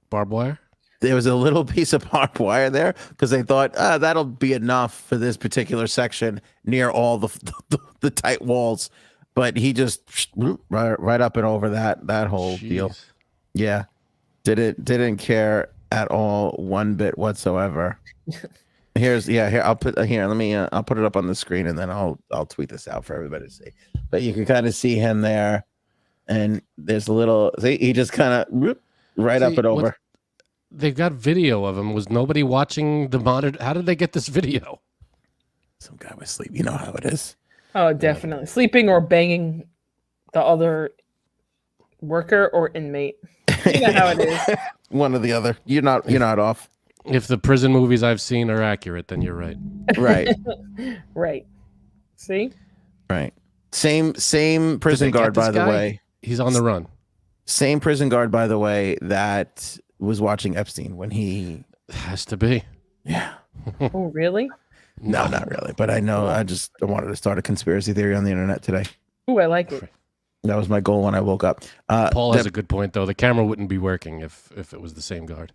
barbed wire? There was a little piece of barbed wire there because they thought that'll be enough for this particular section near all the tight walls, but he just right up and over that whole deal. Yeah, didn't care at all one bit whatsoever. Here I'll put I'll put it up on the screen and then I'll tweet this out for everybody to see. But you can kind of see him there, and there's a little. He just kind of up and over. They've got video of him. Was nobody watching the monitor? How did they get this video? Some guy was sleeping. You know how it is. Oh, definitely sleeping or banging the other worker or inmate. You know how it is. One or the other. You're not off. If the prison movies I've seen are accurate, then you're right. Right. Right. See? Right. Same prison guard, by the way. He's on the run. Same prison guard, by the way, that was watching Epstein when he has to be. Yeah. Oh, really? No, not really. But I know I wanted to start a conspiracy theory on the internet today. Oh, I like it. That was my goal when I woke up. Paul has a good point, though. The camera wouldn't be working if it was the same guard.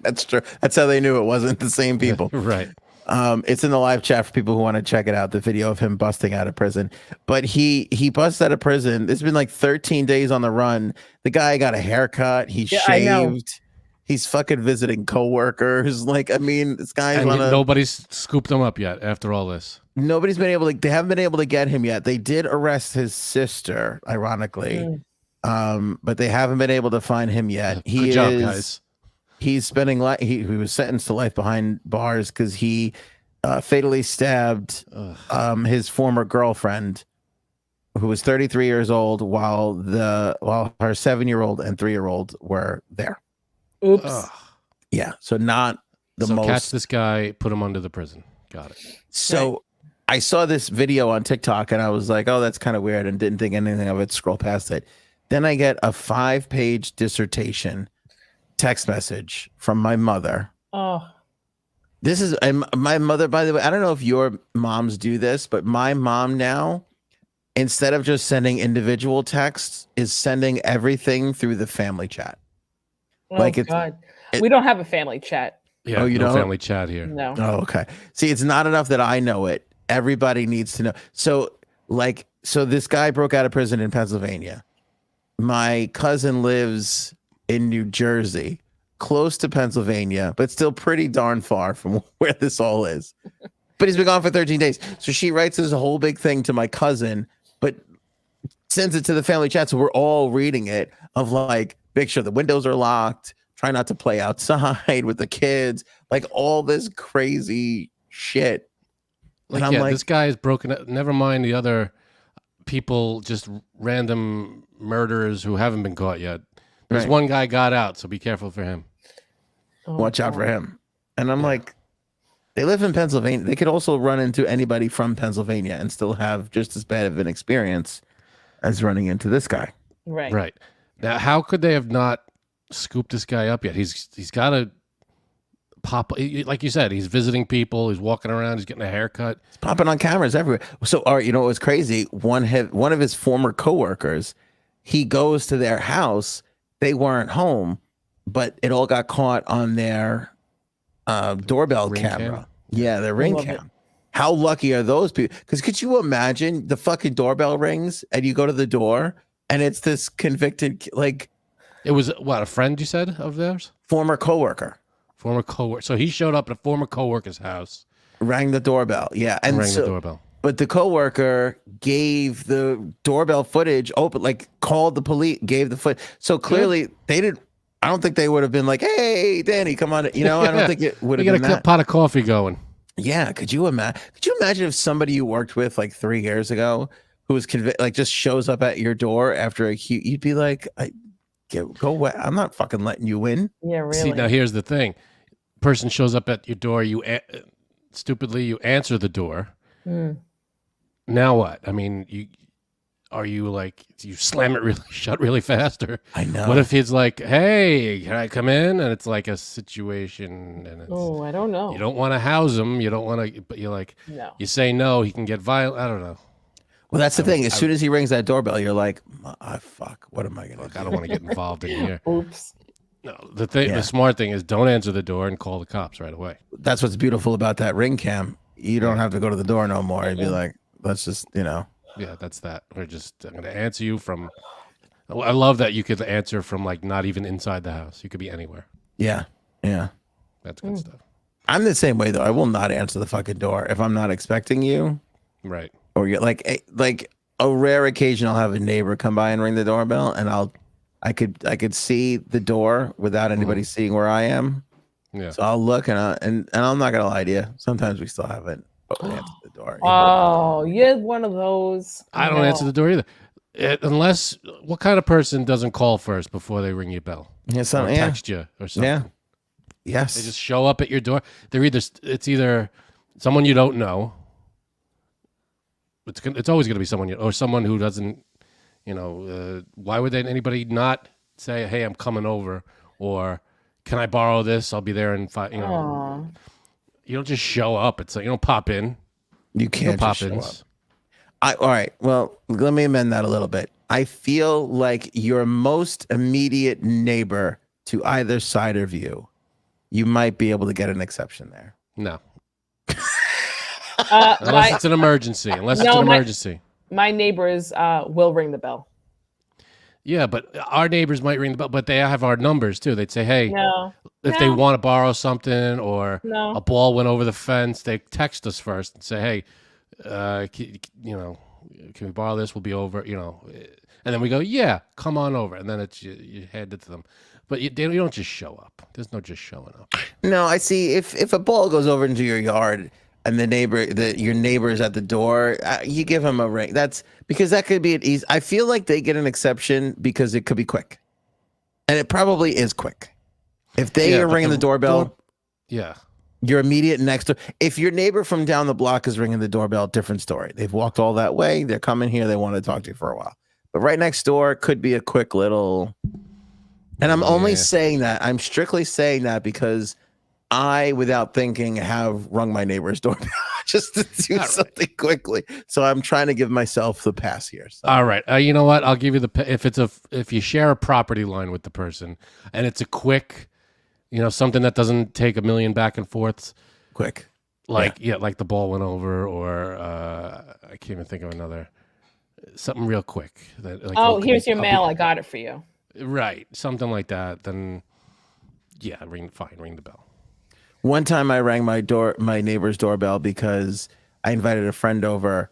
That's true. That's how they knew it wasn't the same people. Right. It's in the live chat for people who want to check it out, the video of him busting out of prison. But he busts out of prison. It's been like 13 days on the run. The guy got a haircut. He shaved. He's fucking visiting coworkers. Like, I mean, this guy's nobody's scooped him up yet after all this. Nobody's been able to. They haven't been able to get him yet. They did arrest his sister, ironically, but they haven't been able to find him yet. Good job, guys. He's spending he was sentenced to life behind bars because he fatally stabbed his former girlfriend, who was 33 years old, while her 7-year-old and 3-year-old were there. Oops. Yeah. So not the most. Catch this guy, put him under the prison. Got it. So I saw this video on TikTok and I was like, oh, that's kind of weird, and didn't think anything of it. Scroll past it. Then I get a 5-page dissertation text message from my mother. Oh. This is my mother, by the way. I don't know if your moms do this, but my mom now instead of just sending individual texts, is sending everything through the family chat. Oh, Like it's God. We don't have a family chat. Yeah, Oh, you no don't? family chat here. No. Oh, okay. See, it's not enough that I know it. Everybody needs to know. So this guy broke out of prison in Pennsylvania. My cousin lives in New Jersey, close to Pennsylvania, but still pretty darn far from where this all is. But he's been gone for 13 days. So she writes this whole big thing to my cousin, but sends it to the family chat. So we're all reading it of like, make sure the windows are locked, try not to play outside with the kids, like all this crazy shit. Like, And I'm yeah, like, this guy is broken. Never mind the other people, just random murderers who haven't been caught yet. This Right. one guy got out, so be careful for him. Oh, watch out for God. him. And I'm like, they live in Pennsylvania. They could also run into anybody from Pennsylvania and still have just as bad of an experience as running into this guy. Right. Right. Now, how could they have not scooped this guy up yet? He's got to pop. Like you said, he's visiting people. He's walking around. He's getting a haircut. It's popping on cameras everywhere. So, all right, you know what was crazy? One of his former coworkers, he goes to their house. They weren't home, but it all got caught on their doorbell Ring camera. cam? Yeah, their ring love cam. How lucky are those people? Because could you imagine the fucking doorbell rings and you go to the door and it's this convicted, like, It was what, a friend you said of theirs? former coworker Former coworker. So he showed up at a former coworker's house rang the doorbell. Yeah, and and rang so, the doorbell. but the coworker gave the doorbell footage open, like called the police, gave the foot. So clearly they didn't. I don't think they would have been like, "Hey, Danny, come on." You know, I don't think it would You have get been a that. pot of coffee going. Yeah, could you imagine? Could you imagine if somebody you worked with like 3 years ago, who was like just shows up at your door after you'd be like, "Go away! I'm not fucking letting you in." Yeah, really. See, now here's the thing: person shows up at your door. You stupidly you answer the door. Mm. Now what? I mean, you like you slam it really shut really fast, or I know. what if he's like, "Hey, can I come in?" And it's like a situation, and it's, Oh, I don't know. you don't want to house him. You don't want to, but you're like, No. you say no, he can get violent. I don't know. Well, that's the thing. As soon as he rings that doorbell, you're like, "Fuck! What am I gonna Look, do?" I don't want to get involved in here. Oops. No, the Yeah. smart thing is don't answer the door and call the cops right away. That's what's beautiful about that ring cam. You don't have to go to the door no more. You'd be like, let's just, Yeah, that's that. I'm going to answer you from. I love that you could answer from like not even inside the house. You could be anywhere. yeah. That's good stuff. I'm the same way though. I will not answer the fucking door if I'm not expecting you, Right. or you're like a rare occasion I'll have a neighbor come by and ring the doorbell, and I could see the door without anybody seeing where I am. Yeah. So I'll look and I'm not gonna lie to you. Sometimes we still haven't answered the door. Oh, you're one of those. I don't answer the door either. Unless, what kind of person doesn't call first before they ring your bell? Yeah, Or text you or something. Yeah. Yes. They just show up at your door. It's either someone you don't know. It's always going to be someone or someone who doesn't, why would anybody not say, "Hey, I'm coming over," or "Can I borrow this? I'll be there in 5." Aw. You don't just show up. It's like you don't pop in. You can't No just show pop-ins. up. All right. Well, let me amend that a little bit. I feel like your most immediate neighbor to either side of you, you might be able to get an exception there. No, unless it's an emergency. Unless it's No, an my- emergency. My neighbors will ring the bell. Yeah, but our neighbors might ring the bell, but they have our numbers too. They'd say, "Hey, No. if they No. want to borrow something or No. a ball went over the fence, they text us first and say, "Hey, can we borrow this? We'll be over." And then we go, "Yeah, come on over." And then it's you hand it to them, but you don't just show up. There's no just showing up. No, I see. If a ball goes over into your yard and your neighbor is at the door, you give him a ring. That's because that could be an easy. I feel like they get an exception because it could be quick, and it probably is quick. If they Yeah, are but ringing the doorbell, Yeah, your immediate next door. If your neighbor from down the block is ringing the doorbell, different story. They've walked all that way. They're coming here. They want to talk to you for a while. But right next door could be a quick little. And I'm only Yeah. saying that. I'm strictly saying that because I, without thinking, have rung my neighbor's doorbell. just to do something quickly. So I'm trying to give myself the pass here. So. All right. You know what? I'll give you if you share a property line with the person and it's a quick, something that doesn't take a million back and forths. Quick. Like the ball went over, or I can't even think of another. Something real quick. Here's your mail. I got it for you. Right. Something like that. Then, ring the bell. One time I rang my neighbor's doorbell because I invited a friend over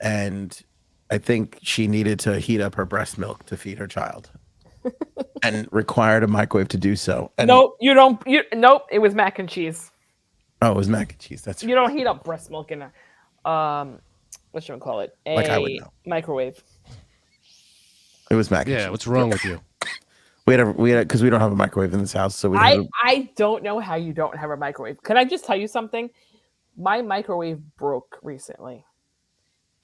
and I think she needed to heat up her breast milk to feed her child and required a microwave to do so. And nope, you don't. Nope, it was mac and cheese. Oh, it was mac and cheese. That's you don't heat up breast milk in a what should we call it? I would know. Microwave. It was mac and cheese. Yeah, what's wrong with you? We had because we don't have a microwave in this house, so I don't know how you don't have a microwave. Can I just tell you something? My microwave broke recently,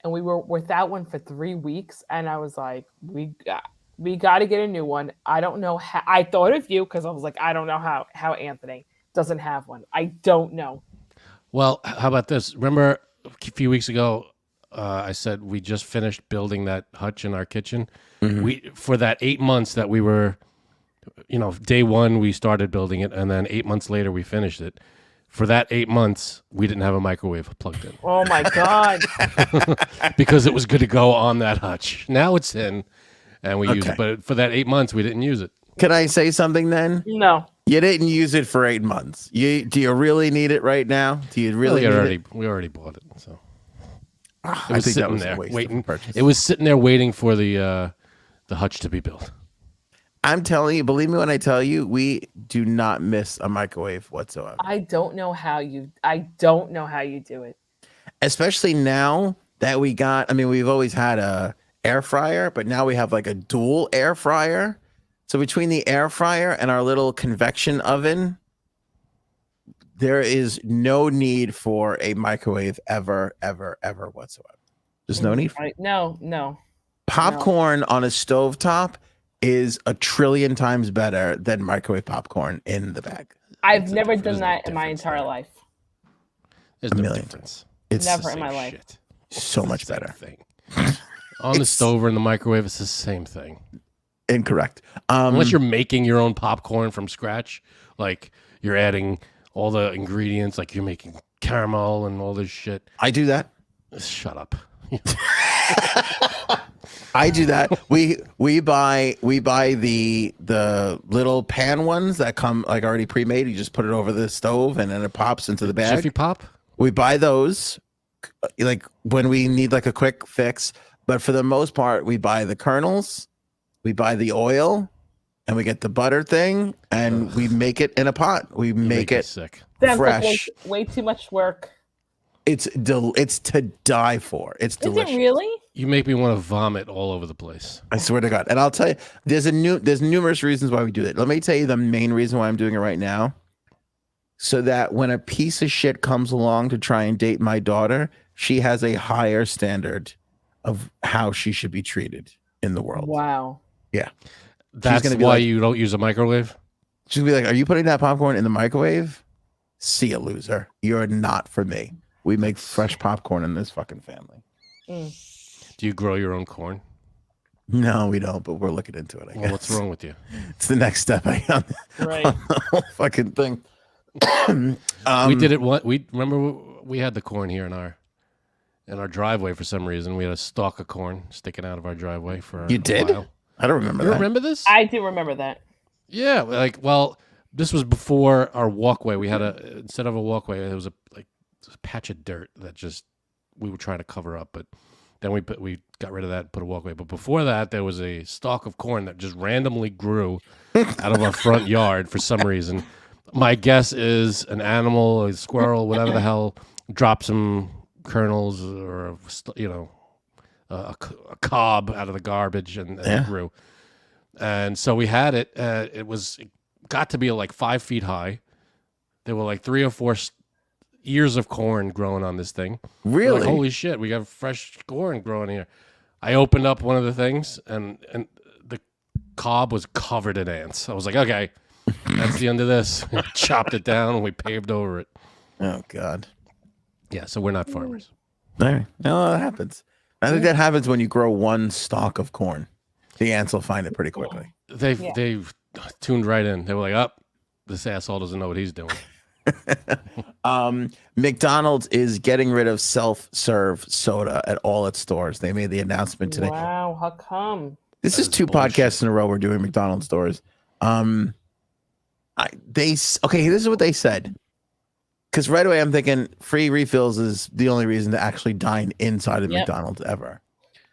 and we were without one for 3 weeks. And I was like, we got to get a new one. I don't know how. I thought of you because I was like, I don't know how Anthony doesn't have one. I don't know. Well, how about this? Remember a few weeks ago, I said we just finished building that hutch in our kitchen. Mm-hmm. For that 8 months that we were, day one we started building it, and then 8 months later we finished it. For that 8 months, we didn't have a microwave plugged in. Oh my God! Because it was good to go on that hutch. Now it's in, and we use it. But for that 8 months, we didn't use it. Can I say something then? No. You didn't use it for 8 months. Do you really need it right now? Do you really need it? We already bought it, so it was sitting there waiting. It was sitting there waiting for the hutch to be built. I'm telling you, believe me when I tell you, we do not miss a microwave whatsoever. I don't know how you do it. Especially now that we've always had a air fryer, but now we have like a dual air fryer. So between the air fryer and our little convection oven, there is no need for a microwave ever, ever, ever whatsoever. There's no need for it. No. Popcorn on a stovetop is 1 trillion times better than microwave popcorn in the bag. I've never done that in my entire life. There's no difference. It's never in my life. So much better. Thing. On the stove or in the microwave, it's the same thing. Incorrect. Unless you're making your own popcorn from scratch, like you're adding all the ingredients, like you're making caramel and all this shit. I do that. Shut up. I do that. We buy the little pan ones that come like already pre-made. You just put it over the stove and then it pops into the bag. Jiffy Pop? We buy those like when we need like a quick fix, but for the most part we buy the kernels, we buy the oil, and we get the butter thing and we make it in a pot. We make it sick. Fresh. Like way too much work. It's to die for. It's delicious. Is it really? You make me want to vomit all over the place. I swear to God. And I'll tell you, there's numerous reasons why we do it. Let me tell you the main reason why I'm doing it right now. So that when a piece of shit comes along to try and date my daughter, she has a higher standard of how she should be treated in the world. Wow. Yeah. That's why you don't use a microwave? She'll be like, are you putting that popcorn in the microwave? See ya, loser. You're not for me. We make fresh popcorn in this fucking family. Do you grow your own corn? No, we don't, but we're looking into it, I guess. Well, what's wrong with you? It's the next step on the whole fucking thing. We did it. We remember we had the corn here in our driveway for some reason. We had a stalk of corn sticking out of our driveway for You did? while. I don't remember that. You remember this? I do remember that. Yeah, this was before our walkway. We had instead of a walkway, there was a patch of dirt that we were trying to cover up, but then we got rid of that and put a walkway. But before that, there was a stalk of corn that just randomly grew out of our front yard for some reason. My guess is an animal, a squirrel, whatever the hell, dropped some kernels or a cob out of the garbage and it grew. And so we had it. It got to be like 5 feet high. There were like 3 or 4 ears of corn growing on this thing. Really? Like, holy shit, we got fresh corn growing here. I opened up one of the things and the cob was covered in ants. I was like, okay, that's the end of this. We chopped it down and we paved over it. Oh, God. Yeah, so we're not farmers. All right. No, that happens. I think that happens when you grow one stalk of corn. The ants will find it pretty quickly. They've tuned right in. They were like, "Up, this asshole doesn't know what he's doing." McDonald's is getting rid of self-serve soda at all its stores. They made the announcement today. Wow, how come? This is 2 podcasts in a row we're doing McDonald's stores. This is what they said. Because right away I'm thinking free refills is the only reason to actually dine inside of McDonald's ever.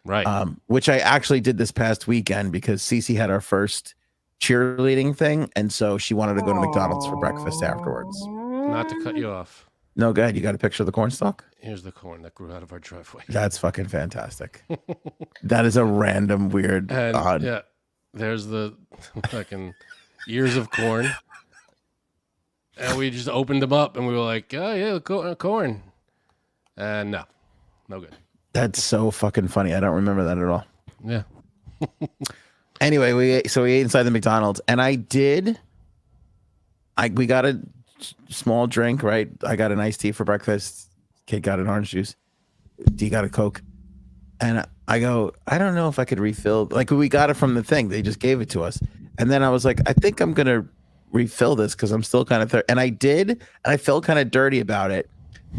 Right. Which I actually did this past weekend because Cece had our first cheerleading thing, and so she wanted to go to McDonald's for breakfast afterwards. Not to cut you off. No, go ahead. You got a picture of the corn stalk? Here's the corn that grew out of our driveway. That's fucking fantastic. That is a random, weird, odd. Yeah, there's the fucking ears of corn. And we just opened them up and we were like, oh, yeah, corn. And no good. That's so fucking funny. I don't remember that at all. Yeah. Anyway, we ate inside the McDonald's, and we got a small drink, right? I got an iced tea for breakfast. Kate got an orange juice. D got a Coke. And I go, I don't know if I could refill. Like, we got it from the thing. They just gave it to us. And then I was like, I think I'm going to refill this because I'm still kind of thirsty. And I did, and I felt kind of dirty about it.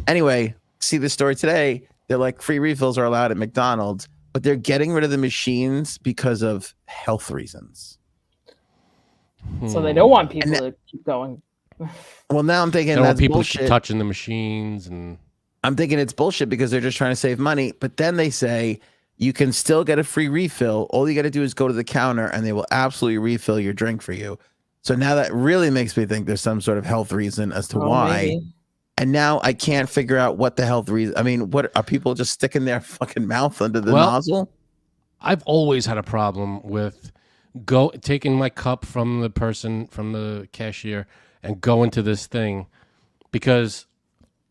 Anyway, see the story today. They're like, free refills are allowed at McDonald's, but they're getting rid of the machines because of health reasons. So they don't want people to keep going. Well, now I'm thinking that's people bullshit. Touching the machines, and I'm thinking it's bullshit because they're just trying to save money. But then they say you can still get a free refill. All you got to do is go to the counter, and they will absolutely refill your drink for you. So now that really makes me think there's some sort of health reason as to why. Maybe. And now I can't figure out what the health reason. I mean, what are people just sticking their fucking mouth under the nozzle? I've always had a problem with taking my cup from the cashier and go into this thing, because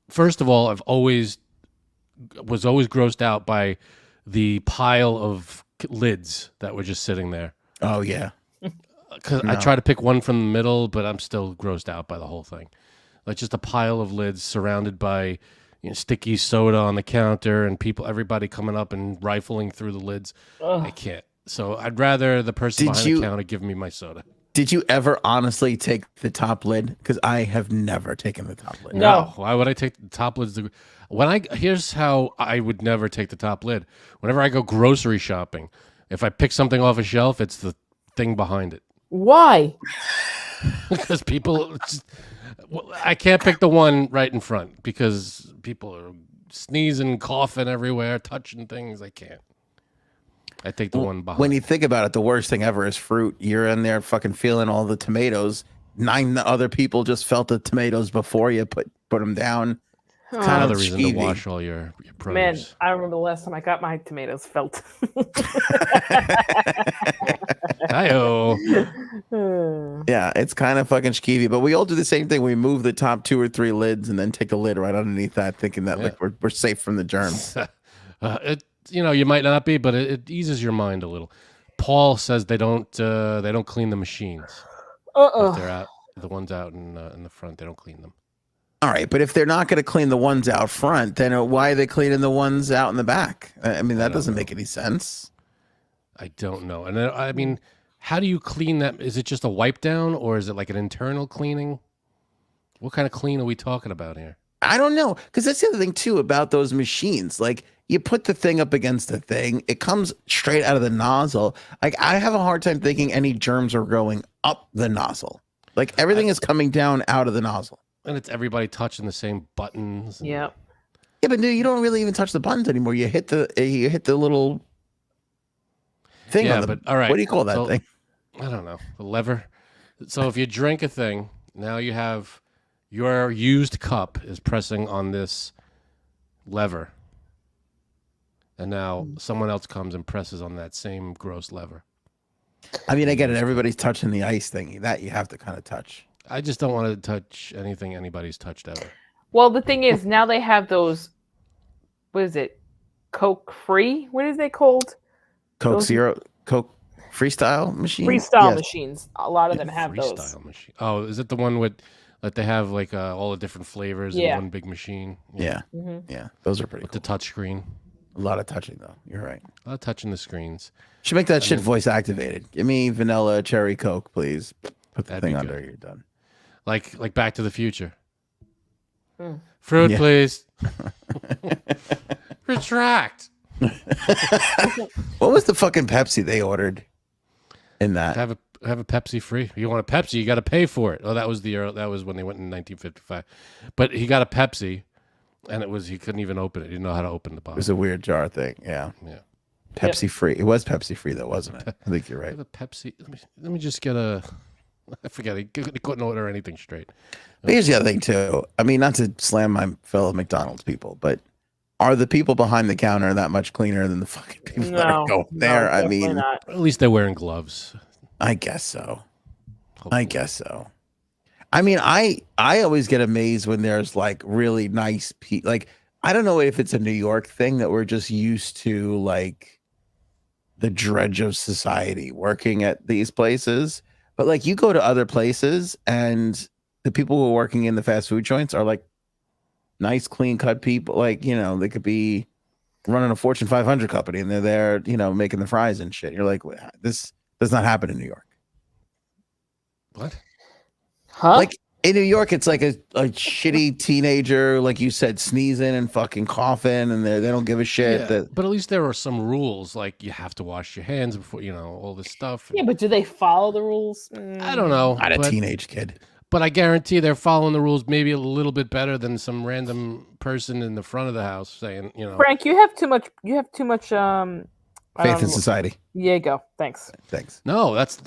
first of all, I was always grossed out by the pile of lids that were just sitting there. Oh yeah. Because I try to pick one from the middle, but I'm still grossed out by the whole thing. Like just a pile of lids surrounded by sticky soda on the counter and everybody coming up and rifling through the lids. Ugh. I can't. So I'd rather the person behind the counter give me my soda. Did you ever honestly take the top lid? Because I have never taken the top lid. No. Why would I take the top lids? Here's how I would never take the top lid. Whenever I go grocery shopping, if I pick something off a shelf, it's the thing behind it. Why? Because I can't pick the one right in front because people are sneezing, coughing everywhere, touching things. I can't. I take the one behind. When you think about it, the worst thing ever is fruit. You're in there fucking feeling all the tomatoes. 9 other people just felt the tomatoes before you put them down. Kind of the reason to wash all your produce. Man, I remember the last time I got my tomatoes felt. Hi-oh. Yeah, it's kind of fucking skeevy, but we all do the same thing. We move the top 2 or 3 lids and then take the lid right underneath that, thinking that like we're safe from the germs. You might not be, but it eases your mind a little. Paul says they don't clean the machines. If they're out, the ones out in the front, they don't clean them. All right, but if they're not going to clean the ones out front, then why are they cleaning the ones out in the back? I mean, that doesn't make any sense. I don't know. And I mean, how do you clean that? Is it just a wipe down, or is it like an internal cleaning? What kind of clean are we talking about here? I don't know, because that's the other thing too about those machines. Like, you put the thing up against the thing, it comes straight out of the nozzle. Like, I have a hard time thinking any germs are going up the nozzle. Like, everything is coming down out of the nozzle. And it's everybody touching the same buttons. Yeah. Yeah, but dude, you don't really even touch the buttons anymore. You hit the little thing. Yeah, but all right. What do you call that thing? I don't know. The lever. So if you drink a thing, now you have your used cup is pressing on this lever. And now someone else comes and presses on that same gross lever. I mean, I get it. Everybody's touching the ice thing. That you have to kind of touch. I just don't want to touch anything anybody's touched ever. Well, the thing is, now they have those, what is it? Coke free? What is they called? Coke freestyle machines? Freestyle machines. A lot of them have those. Freestyle machine. Oh, is it the one with That they have like all the different flavors in Yeah. one big machine. Yeah. Mhm. Yeah. Those are pretty With cool. the touch screen. A lot of touching though. You're right. A lot of touching the screens. Should make that shit voice activated. Give me vanilla cherry Coke, please. Put the That'd thing be under. good. You're done. Like Back to the Future. Mm. Fruit, Yeah. please. Retract. What was the fucking Pepsi they ordered in that? Have a Pepsi free. You want a Pepsi, you got to pay for it. Oh, that was that was when they went in 1955. But he got a Pepsi, and he couldn't even open it. He didn't know how to open the It bottle. was a weird jar thing. Yeah. Yeah. Pepsi free. It was Pepsi free though, wasn't it? I think you're right. Have a Pepsi. Let me just get a. I forget. He couldn't order anything straight. But here's the other thing too. I mean, not to slam my fellow McDonald's people, but are the people behind the counter that much cleaner than the fucking people that are going there? I definitely mean, not. At least they're wearing gloves. I guess so. Hopefully. I guess so. I mean, I always get amazed when there's like really nice like I don't know if it's a New York thing that we're just used to, like the dredge of society working at these places, but like you go to other places and the people who are working in the fast food joints are like nice, clean cut people. Like, you know, they could be running a Fortune 500 company and they're there, you know, making the fries and shit. You're like, this does not happen in New York. What? Huh? Like in New York, it's like a shitty teenager, like you said, sneezing and fucking coughing, and they don't give a shit. Yeah, but at least there are some rules, like you have to wash your hands before, all this stuff. Yeah, but do they follow the rules? I don't know. Not a but, teenage kid. But I guarantee they're following the rules maybe a little bit better than some random person in the front of the house saying, Frank, you have too much. Faith in society. Yeah, go. Thanks. Thanks. No, that's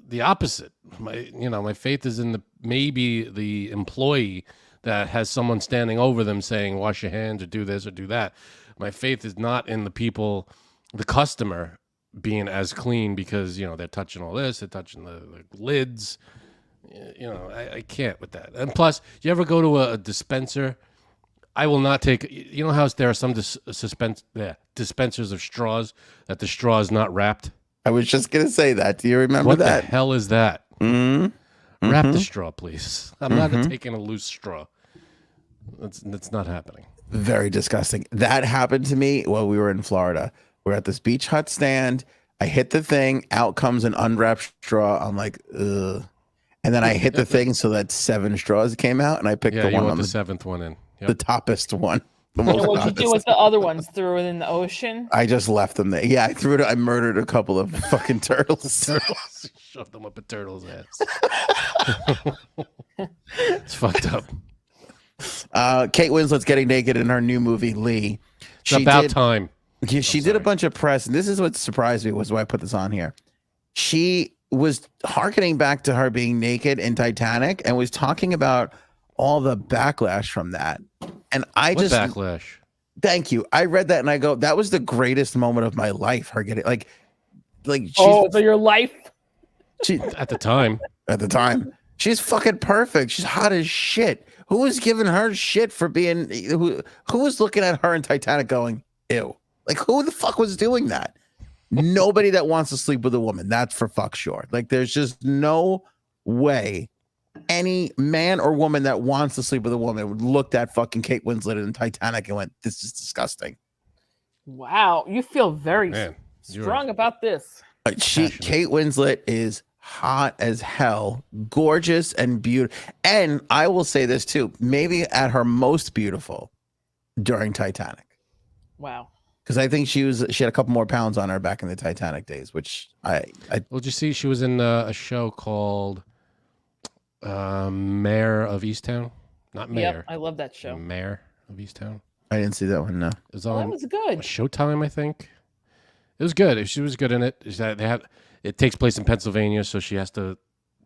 the opposite. My faith is in maybe the employee that has someone standing over them saying, wash your hands or do this or do that. My faith is not in the people, the customer being as clean because, they're touching all this, they're touching the lids. I can't with that. And plus, you ever go to a dispenser? I will not take. How there are some dispensers of straws that the straw is not wrapped. I was just gonna say that. Do you remember What that? the hell is that? Mm-hmm. Wrap the straw, please. I'm not taking a loose straw. That's not happening. Very disgusting. That happened to me while we were in Florida. We're at this beach hut stand. I hit the thing. Out comes an unwrapped straw. I'm like, ugh. And then I hit the thing so that 7 straws came out, and I picked the one on the 7th one in. Yep. the toppest one. The And most what'd you do toppest. with the other ones? Threw it in the ocean? I just left them there. Yeah, I threw it. I murdered a couple of fucking turtles. Shoved them up a turtle's ass. It's fucked up. Kate Winslet's getting naked in her new movie Lee. It's about time. Yeah, she did a bunch of press, and this is what surprised me, was why I put this on here. She was hearkening back to her being naked in Titanic and was talking about all the backlash from that. And I What just backlash? thank you. I read that and I go, that was the greatest moment of my life. Her getting like she's For your life? she, At the time. at the time. She's fucking perfect. She's hot as shit. Who was giving her shit for being who was looking at her in Titanic going, ew? Like, who the fuck was doing that? Nobody that wants to sleep with a woman. That's for fuck sure. Like, there's just no way any man or woman that wants to sleep with a woman would look at fucking Kate Winslet in Titanic and went, this is disgusting. Wow, you feel very Man, you're- strong about this. Passionate. Kate Winslet is hot as hell, gorgeous and beautiful. And I will say this too, maybe at her most beautiful during Titanic. Wow. Because I think she had a couple more pounds on her back in the Titanic days, which I Well, did you see she was in a show called Mayor of Easttown? Not Mayor. Yep, I love that show. Mayor of Easttown. didn't see that one. No. It was Oh, on that was good. Showtime, I think. It was good. She was good in it. It takes place in Pennsylvania, so she has to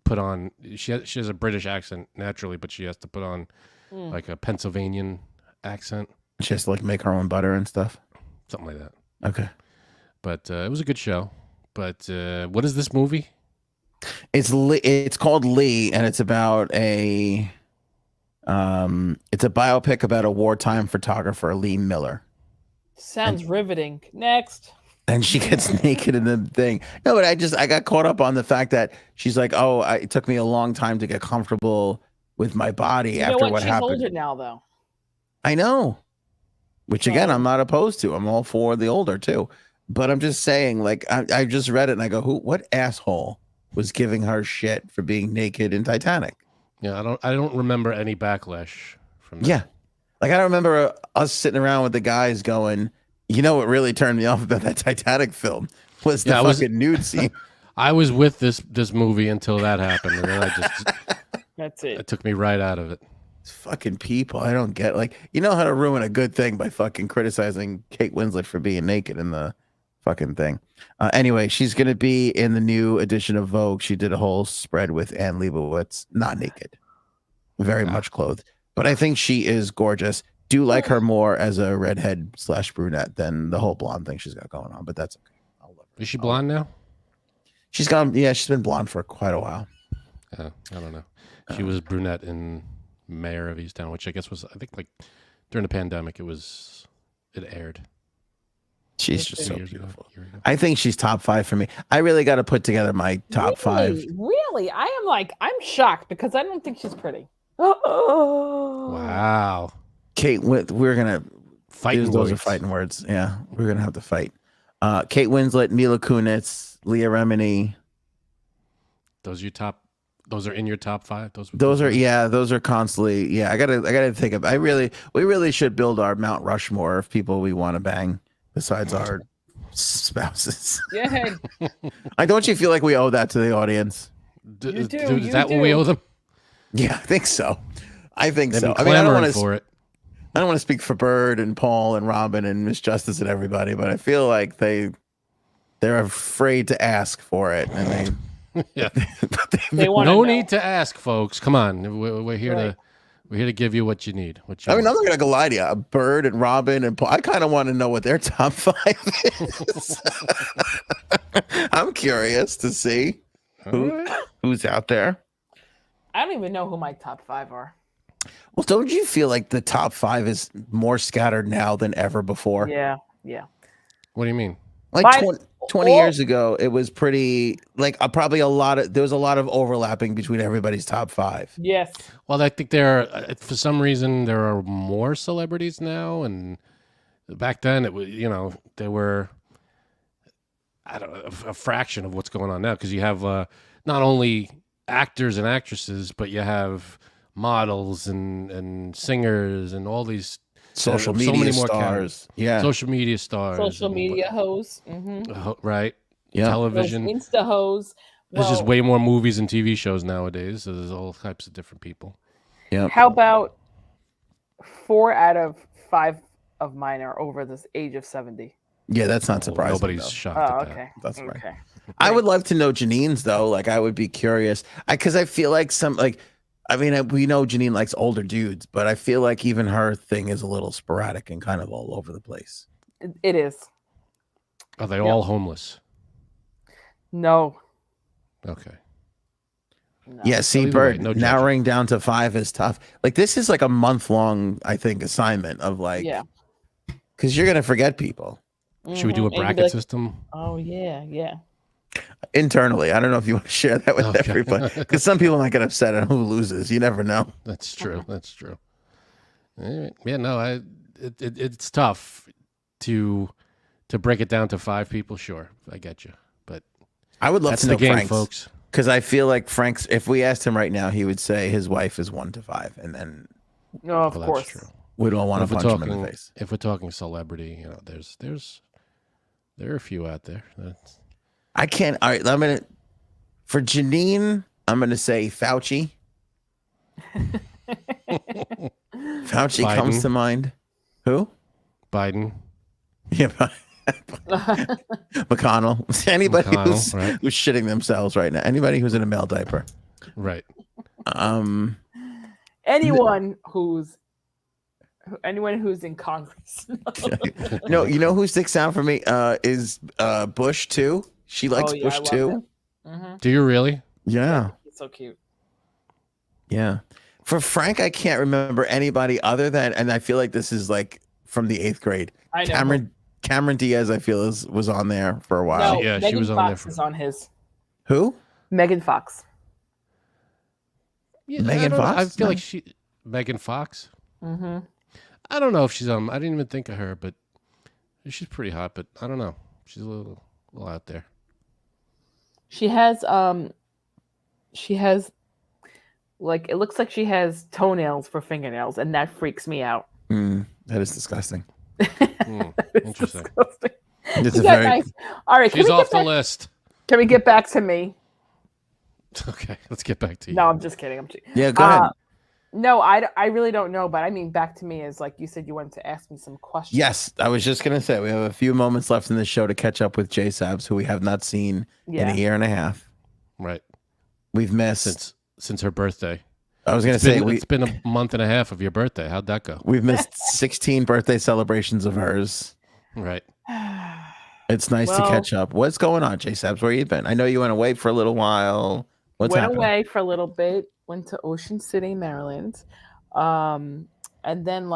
put on. She has a British accent naturally, but she has to put on like a Pennsylvanian accent, She has to like make her own butter and stuff. something like that. Okay. But it was a good show. But what is this movie? It's called Lee, and it's about it's a biopic about a wartime photographer, Lee Miller. Sounds riveting. Next. And she gets naked in the thing. No, but I got caught up on the fact that she's like, oh, it took me a long time to get comfortable with my body You know after what? what She's happened. older now, though. I know. Which again, So- I'm not opposed to. I'm all for the older too. But I'm just saying, like, I just read it and I go, what asshole was giving her shit for being naked in Titanic? Yeah, I don't remember any backlash from that. Yeah. Like, I don't remember us sitting around with the guys going, you know what really turned me off about that Titanic film was the Yeah, fucking nude scene. I was with this movie until that happened, and then That's it. it took me right out of it. It's fucking people. I don't get, like, you know how to ruin a good thing by fucking criticizing Kate Winslet for being naked in the fucking thing. Anyway, she's going to be in the new edition of Vogue. She did a whole spread with Anne Leibovitz, not naked, very much clothed. But I think she is gorgeous. Do like her more as a redhead / brunette than the whole blonde thing she's got going on. But that's okay. I'll look. Is she blonde now? She's gone. Yeah, she's been blonde for quite a while. I don't know. She was brunette in Mayor of Easttown, which I guess was, I think, like during the pandemic, it aired. She's just so Years ago, beautiful. year ago. I think she's top 5 for me. I really got to put together my top 5. Really? I'm shocked because I don't think she's pretty. Oh. Wow. Kate, we're gonna Fighting those are words. fighting words. Yeah, we're gonna have to fight. Kate Winslet, Mila Kunis, Leah Remini. Those are in your top 5. Those are constantly. Yeah, I gotta think of. We really should build our Mount Rushmore of people we want to bang besides our spouses. Yeah. Don't you feel like we owe that to the audience? You do, Is you that what we do. owe them? Yeah, I think so. They've been I I don't clamoring want for it. I don't want to speak for Bird and Paul and Robin and Miss Justice and everybody, but I feel like they're afraid to ask for it, and Yeah. They want No need to ask, folks. Come on, we're here to give you what you need. I'm not gonna lie to you. Bird and Robin and Paul. I kind of want to know what their top 5 is. I'm curious to see who's out there. I don't even know who my top 5 are. Well, don't you feel like the top 5 is more scattered now than ever before? Yeah. What do you mean? Like Mine- 20 years ago, it was pretty like probably there was a lot of overlapping between everybody's top 5. Yes. Well, I think for some reason there are more celebrities now, and back then it was there were a fraction of what's going on now, because you have not only actors and actresses, but you have models and singers and all these Social so media many more stars. Yeah. social media stars, Social and media hoes. Mm-hmm. right? Yeah. Television. Insta hoes. There's just way more movies and TV shows nowadays. So there's all types of different people. Yeah. How about 4 out of 5 of mine are over this age of 70? Yeah, that's not surprising. Nobody's though. shocked Oh, at that. okay. That's right. Okay. I would love to know Janine's though. Like, I would be curious because I feel like we know Janine likes older dudes, but I feel like even her thing is a little sporadic and kind of all over the place. It is. Are they all homeless? No. Okay. No. Yeah, see, either way, Bird, no judging. narrowing down to 5 is tough. Like, this is like a month-long, I think, assignment of like, Yeah. because you're gonna forget people Should we do a Mhm. And you'd be bracket like, system? Oh yeah. internally. I don't know if you want to share that with Okay. everybody, because some people might get upset on who loses. You never know. That's true. That's true. Yeah, no, it's tough to break it down to 5 people. Sure, I get you, but I would love that's to the know game, Frank's, folks. because I feel like Frank's. If we asked him right now, he would say his wife is 1 to 5, and then No, of Well, course. that's true. we'd all want If to we're punch him in talking, the face. if we're talking celebrity, there are a few out there. I can't. All right, for Janine, I'm gonna say Fauci. Fauci Biden. comes to mind. Who? Biden, Yeah, McConnell. Anybody McConnell, right. who's shitting themselves right now. Anybody who's in a male diaper. right? Anyone who's in Congress. No, you know who sticks out for me? Is Bush too? She likes Oh, yeah, Bush I love too. him. Mm-hmm. Do you really? Yeah, He's so cute. yeah. For Frank, I can't remember anybody other than, and I feel like this is like from the 8th grade. I know. Cameron Diaz, I feel was on there for a while. No, Yeah, she Megan was on Fox there for- is on his. Who? Megan Fox. Yeah, Megan I don't know. I Fox? feel like Megan Fox. Mm-hmm. I don't know if she's I didn't even think of her, but she's pretty hot. But I don't know. She's a little out there. She has like it looks like she has toenails for fingernails, and that freaks me out. That is disgusting. It's Interesting. disgusting. It's You a got very nice- All right, She's off the list. Can we get back to me? Okay, let's get back to you. No, I'm just kidding. yeah. Go ahead. No, I really don't know, but I mean, back to me is like you said you wanted to ask me some questions. Yes, I was just gonna say we have a few moments left in the show to catch up with J Sabs, who we have not seen in a year and a half. Right. We've missed Since her birthday. I was gonna It's been a month and a half of your birthday. How'd that go? we've missed 16 birthday celebrations of hers. Right. It's nice to catch up. What's going on, J Sabs? Where you been? I know you went away for a little while. What's went happening? away for a little bit, went to Ocean City, Maryland. And then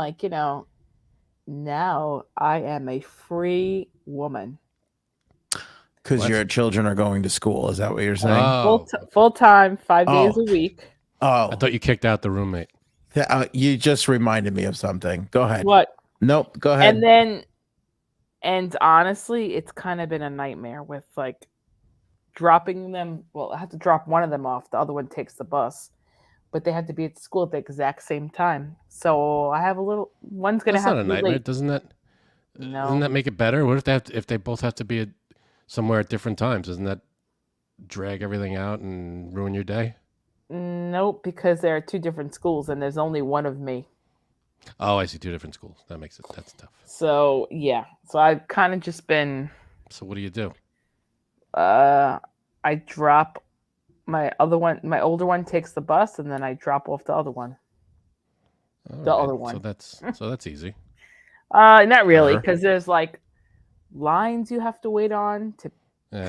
now I am a free woman. Because your children are going to school. Is that what you're saying? Oh, Full time, 5 days a week. Oh, I thought you kicked out the roommate. you just reminded me of something. Go ahead. What? Nope. Go ahead. And honestly, it's kind of been a nightmare with like dropping them. Well, I have to drop one of them off. The other one takes the bus, but they have to be at school at the exact same time. So I have one's going to That's have not a to be nightmare. late. Doesn't that No. make it better? What if they both have to be somewhere at different times? Doesn't that drag everything out and ruin your day? Nope, because there are two different schools and there's only one of me. Oh, I see. Two different schools. That's tough. So yeah. So I've kind of just been So what do you do? I drop my older one takes the bus and then I drop off the other one. Other one. So that's easy. Not really, Sure. because there's like lines you have to wait on to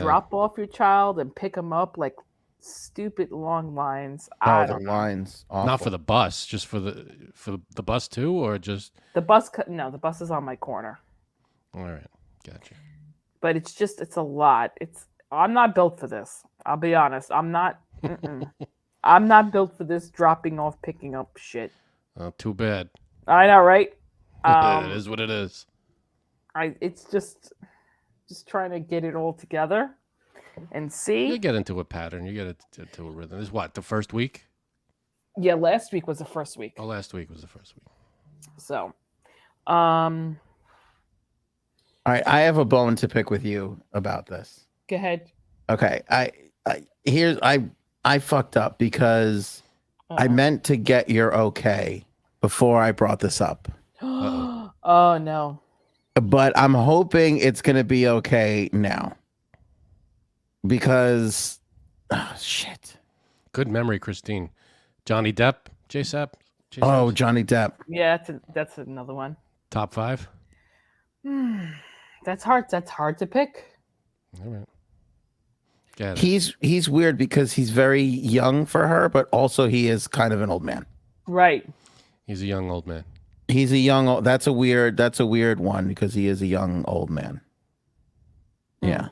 drop off your child and pick them up, like stupid long lines. I the don't know. lines. Not for the bus, just for the bus too, or just The bus. No, the bus is on my corner. all right. Gotcha. But it's a lot. I'm not built for this. I'll be honest. I'm not. I'm not built for this dropping off, picking up shit. Too bad. I know, right? It is what it is. It's just trying to get it all together and see. You get into a pattern. You get into a rhythm. This is what, the first week? Yeah, last week was the first week. Oh, last week was the first week. So, All right, I have a bone to pick with you about this. go ahead. Okay, I fucked up because I meant to get your okay before I brought this up. Oh no. But I'm hoping it's going to be okay now. Because shit. Good memory, Christine. Johnny Depp, J Sabs. Oh, Johnny Depp. Yeah, that's another one. Top 5. That's hard. That's hard to pick. All right. Got it. He's weird because he's very young for her, but also he is kind of an old man. Right. He's a young old man. He's a young. That's a weird one because he is a young old man. Yeah,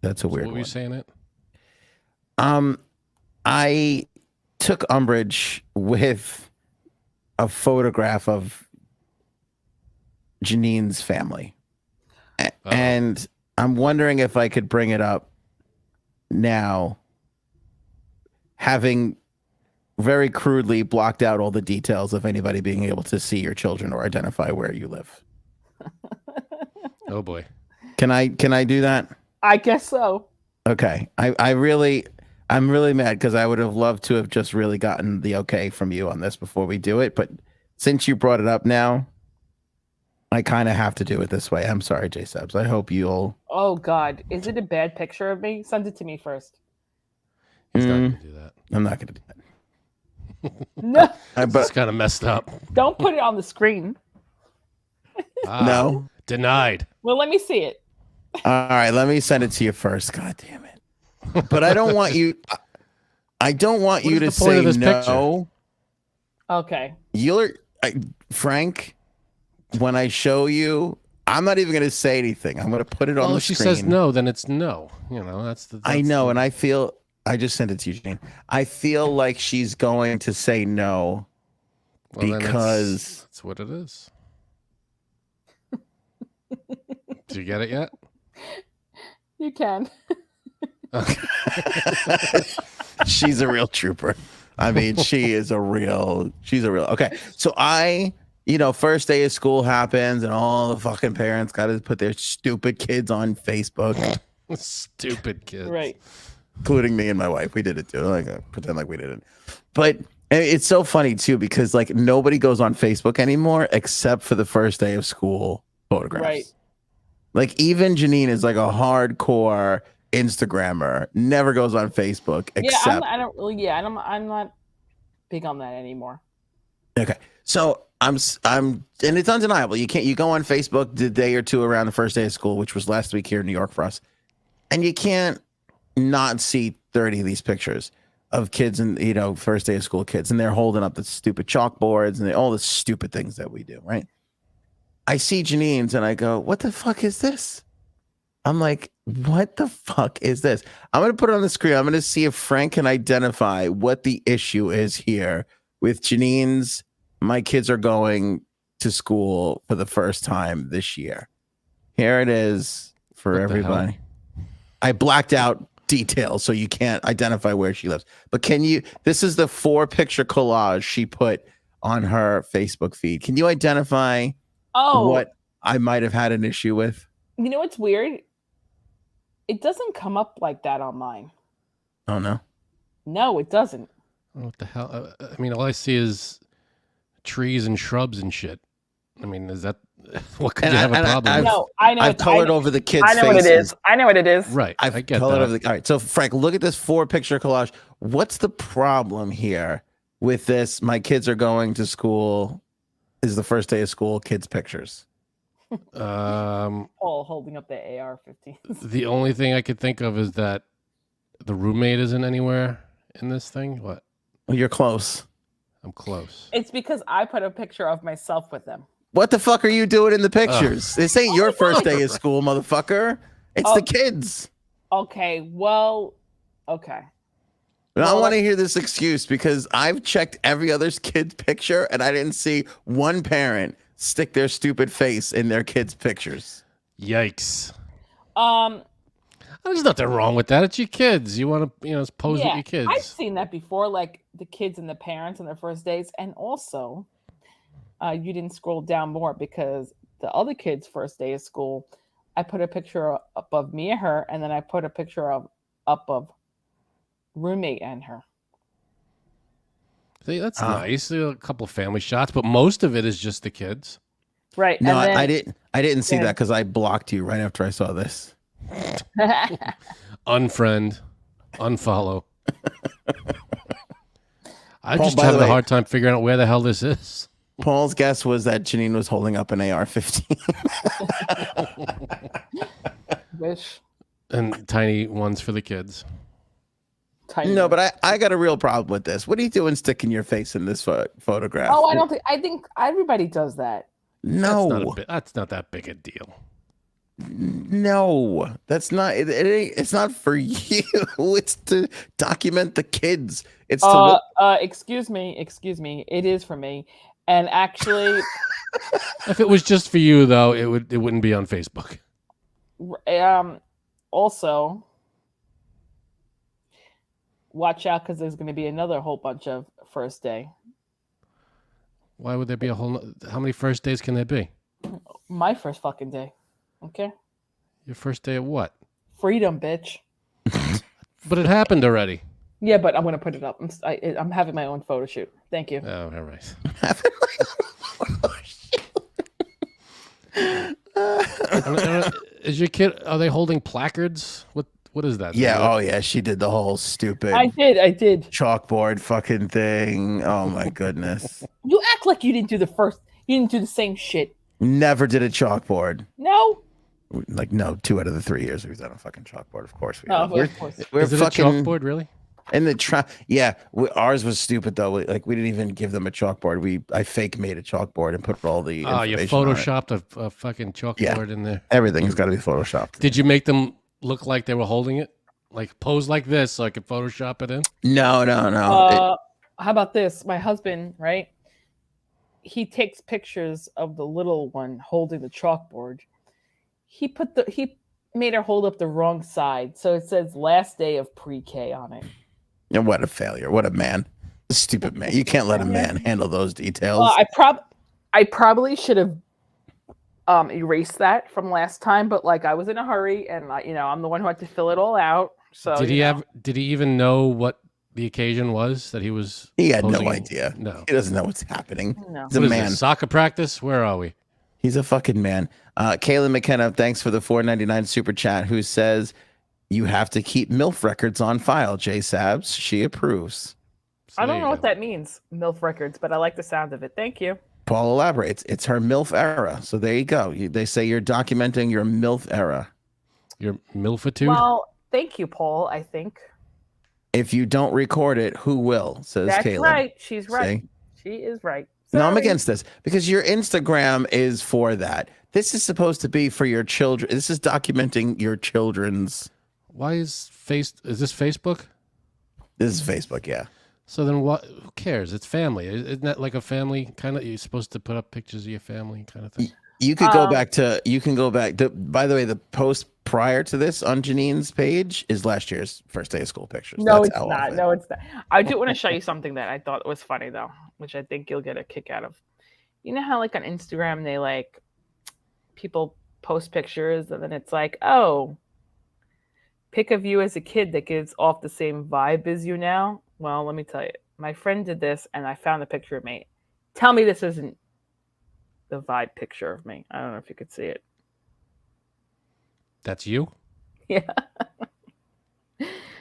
that's a weird What were one. you saying it? I took umbrage with a photograph of Janine's family, and I'm wondering if I could bring it up now, having very crudely blocked out all the details of anybody being able to see your children or identify where you live. Oh boy. Can I do that? I guess so. Okay. I'm really mad because I would have loved to have just really gotten the okay from you on this before we do it. But since you brought it up now, I kind of have to do it this way. I'm sorry, J Sabs. I hope you'll. Oh God, is it a bad picture of me? Send it to me first. He's not going to do that. I'm not going to do that. No, It's kind of messed up. don't put it on the screen. No. Denied. Well, let me see it. All right, let me send it to you first. God damn it! But I don't want you. I don't want you to is the point say of this no. Okay. Frank. When I show you, I'm not even going to say anything. I'm going to put it on Well, the if she screen. says no, then it's no. That's I know, and I feel I just sent it to you, Jane. I feel like she's going to say no Well, then because that's what it is. Do you get it yet? You can. she's a real trooper. I mean, she's a real. Okay, so first day of school happens, and all the fucking parents got to put their stupid kids on Facebook. Stupid kids, Right. Including me and my wife. We did it too. Like pretend like we didn't. But it's so funny too because like nobody goes on Facebook anymore except for the first day of school photographs. Right. Like even Janine is like a hardcore Instagrammer. Never goes on Facebook except. Yeah, I'm not big on that anymore. Okay, so I'm, and it's undeniable. You go on Facebook the day or two around the first day of school, which was last week here in New York for us, and you can't not see 30 of these pictures of kids and first day of school kids, and they're holding up the stupid chalkboards and all the stupid things that we do, right? I see Janine's and I go, what the fuck is this? I'm like, what the fuck is this? I'm going to put it on the screen. I'm going to see if Frank can identify what the issue is here with Janine's. My kids are going to school for the first time this year. Here it is for everybody. I blacked out details so you can't identify where she lives. But this is the 4-picture collage she put on her Facebook feed. Can you identify what I might have had an issue with? You know what's weird? It doesn't come up like that on mine. Oh, no? No, it doesn't. What the hell? I mean, all I see is trees and shrubs and shit. I mean, is that what could you have a problem with? I've colored over the kids' faces. I know what it is. I know what it is. Right. I get colored over all right. So, Frank, look at this 4-picture collage. What's the problem here with this? My kids are going to school. Is the first day of school kids' pictures? Paul holding up the AR-15. The only thing I could think of is that the roommate isn't anywhere in this thing. What? Well, you're close. I'm close. It's because I put a picture of myself with them. What the fuck are you doing in the pictures? This ain't your first day of school, motherfucker. It's the kids. Okay, well, okay. I don't want to hear this excuse because I've checked every other kid's picture and I didn't see one parent stick their stupid face in their kids' pictures. Yikes. There's nothing wrong with that. It's your kids. You want to, pose with your kids. I've seen that before, like the kids and the parents on their first days. And also, you didn't scroll down more because the other kid's first day of school, I put a picture up of me and her, and then I put a picture up of roommate and her. See, that's nice. A couple of family shots, but most of it is just the kids. Right. No, I didn't see that because I blocked you right after I saw this. Unfriend, unfollow. I just having a hard time figuring out where the hell this is. Paul's guess was that Janine was holding up an AR-15. Wish. And tiny ones for the kids. Tiny no, but I got a real problem with this. What are you doing sticking your face in this photograph? Oh, I think everybody does that. No. That's not that big a deal. No, that's not. It's not for you. It's to document the kids. It's to excuse me. It is for me. And actually, if it was just for you, though, it wouldn't be on Facebook. Also, watch out because there's going to be another whole bunch of first day. Why would there be how many first days can there be? My first fucking day. Okay. Your first day of what? Freedom, bitch. But it happened already. Yeah, but I'm going to put it up. I'm having my own photo shoot. Thank you. Oh, all right. Is your kid? Are they holding placards? What is that? Yeah. Oh, yeah. She did the whole stupid. I did. Chalkboard fucking thing. Oh my goodness. You act like you didn't do You didn't do the same shit. Never did a chalkboard. No. Like no, 2 out of the 3 years we've done a fucking chalkboard. Of course we have. Of course. We're is it fucking, a chalkboard, really? And ours was stupid though. We didn't even give them a chalkboard. I fake made a chalkboard and put all the you information on photoshopped a fucking chalkboard in there. Everything's got to be photoshopped. Did you make them look like they were holding it? Like pose like this so I can Photoshop it in? No. How about this? My husband, right? He takes pictures of the little one holding the chalkboard. He made her hold up the wrong side, so it says last day of pre-K on it. What a failure! What a man! Stupid man! You can't let a man handle those details. Well, I probably should have erased that from last time, but like I was in a hurry, and I'm the one who had to fill it all out. So Did he even know what the occasion was that he was? He had posing no in? idea. No. He doesn't know what's happening. No. He's a What is man. this, soccer practice? Where are we? He's a fucking man. Kaylin McKenna, thanks for the $4.99 super chat, who says you have to keep MILF records on file, J Sabs. She approves. I don't there know you what go. that means, MILF records, but I like the sound of it. Thank you. Paul elaborates. It's her MILF era. So there you go. They say you're documenting your MILF era. Your milfitude? Well, thank you, Paul. I think If you don't record it, who will? Says that's Kaylin. right. She's right. See? She is right. No, I'm Sorry. against this because your Instagram is for that. This is supposed to be for your children. This is documenting your children's. Why is this Facebook? This is Facebook, yeah. So then what? Who cares? It's family. Isn't that like a family kind of? You're supposed to put up pictures of your family kind of thing. You could go back to. You can go back. By the way, the post prior to this on Janine's page is last year's first day of school pictures. No, That's it's how not. often. No, it's not. I do want to show you something that I thought was funny though, which I think you'll get a kick out of. You know how like on Instagram they like people post pictures and then it's like, oh, pick of you as a kid that gives off the same vibe as you now. Well, let me tell you, my friend did this and I found a picture of me. Tell me this isn't the vibe picture of me. I don't know if you could see it. That's you? Yeah.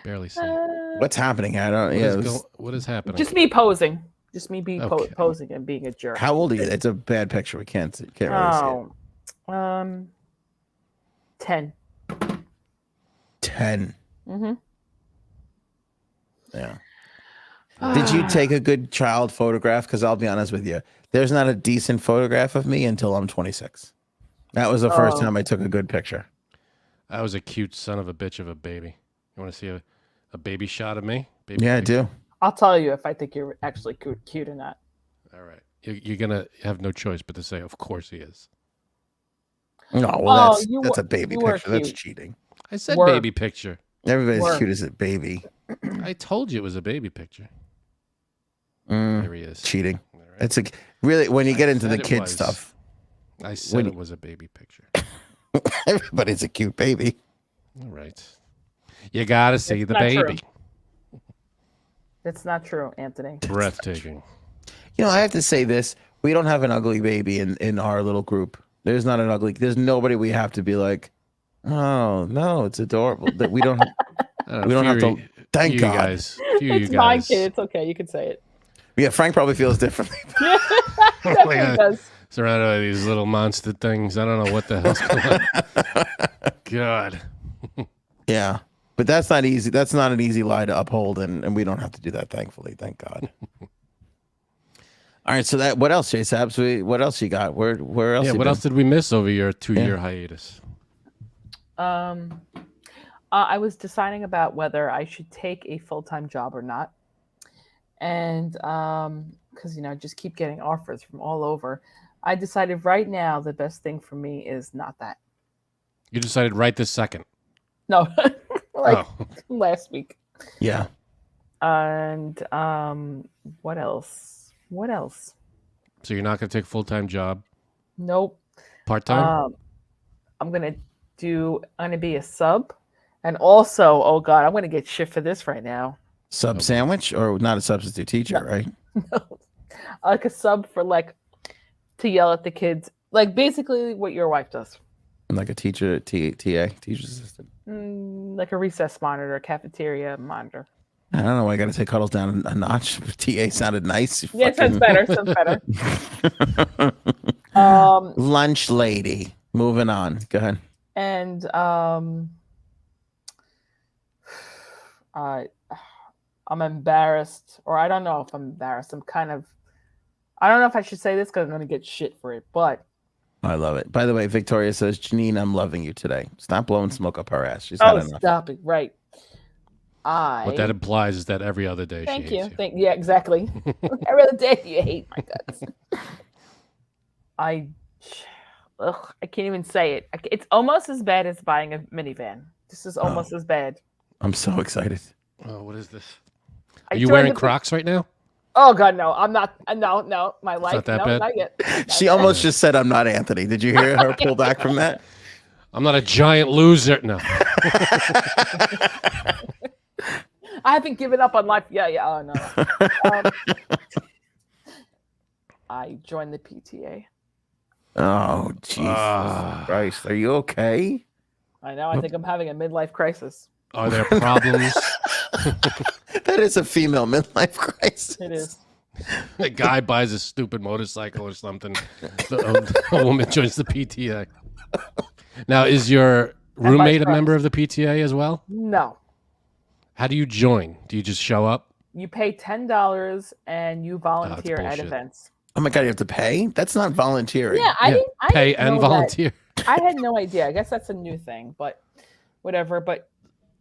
Barely see. it. What's happening? I don't. What Yeah. is what is happening? Just me posing. Just me Okay. posing and being a jerk. How old are you? It's a bad picture. We can't really see it. Oh, 10. 10. Mm-hmm. Yeah. Did you take a good child photograph? Because I'll be honest with you, there's not a decent photograph of me until I'm 26. That was the first time I took a good picture. I was a cute son of a bitch of a baby. You want to see a baby shot of me? Baby Yeah, I picture? do. I'll tell you if I think you're actually cute or not. All right. You're going to have no choice but to say, of course he is. No, well, Oh, that's a baby you were picture. That's cute. cheating. I said Word. baby picture. Everybody's Word. cute as a baby. I told you it was a baby picture. Mm, There he is. cheating. All right. It's really when you I get into said the it kid was. stuff. I said when it you- was a baby picture. Everybody's a cute baby. All right. You got to see It's the not true. baby. That's not true, Anthony. Breathtaking. You know, I have to say this: we don't have an ugly baby in our little group. There's not an ugly. There's nobody we have to be like, oh no, it's adorable. That we don't. We don't have to. Thank you God. guys. Few you It's my guys. kid. It's okay. You can say it. Yeah, Frank probably feels differently. Definitely does. Surrounded by these little monster things. I don't know what the hell's going on. God. Yeah, but that's not easy. That's not an easy lie to uphold, and we don't have to do that. Thankfully, thank God. All right, so that what else, J Sabs? What else you got? Where else? Yeah, you what been? else did we miss over your 2-year hiatus? I was deciding about whether I should take a full-time job or not. And because, just keep getting offers from all over. I decided right now the best thing for me is not that. You decided right this second. No, like Oh. last week. Yeah. And what else? What else? So you're not going to take a full-time job? Nope. Part-time? I'm gonna be a sub, and also, oh god, I'm gonna get shit for this right now. Sub sandwich or not a substitute teacher, right? Like a sub for to yell at the kids, like basically what your wife does. Like a teacher, teacher's assistant. Like a recess monitor, a cafeteria monitor. I don't know why I got to take Cuddles down a notch. TA sounded nice. Yeah, it sounds better. Sounds better. Lunch lady. Moving on. Go ahead. And I'm embarrassed, or I don't know if I'm embarrassed. I don't know if I should say this because I'm going to get shit for it, but I love it. By the way, Victoria says, Janine, I'm loving you today. Stop blowing smoke up her ass. She's had enough. stop it. Right. What that implies is that every other day Thank she you. hates you. Yeah, exactly. Every other day you hate my guts. I can't even say it. It's almost as bad as buying a minivan. This is almost as bad. I'm so excited. Oh, what is this? I Are you joined wearing the- Crocs right now? Oh God, no! I'm not. No. My life. not that no, bad? not yet. Not She yet. almost just said, "I'm not Anthony." Did you hear her pull back from that? I'm not a giant loser. No. I haven't given up on life. Yeah. Oh no. I joined the PTA. Oh Jesus Christ! Are you okay? I know. I think I'm having a midlife crisis. Are there problems? That is a female midlife crisis. It is. A guy buys a stupid motorcycle or something. A woman joins the PTA. Now, is your roommate a member of the PTA as well? No. How do you join? Do you just show up? You pay $10 and you volunteer at bullshit. events. Oh my God! You have to pay? That's not volunteering. Yeah, I didn't. I pay didn't and know volunteer. that. I had no idea. I guess that's a new thing, but whatever. But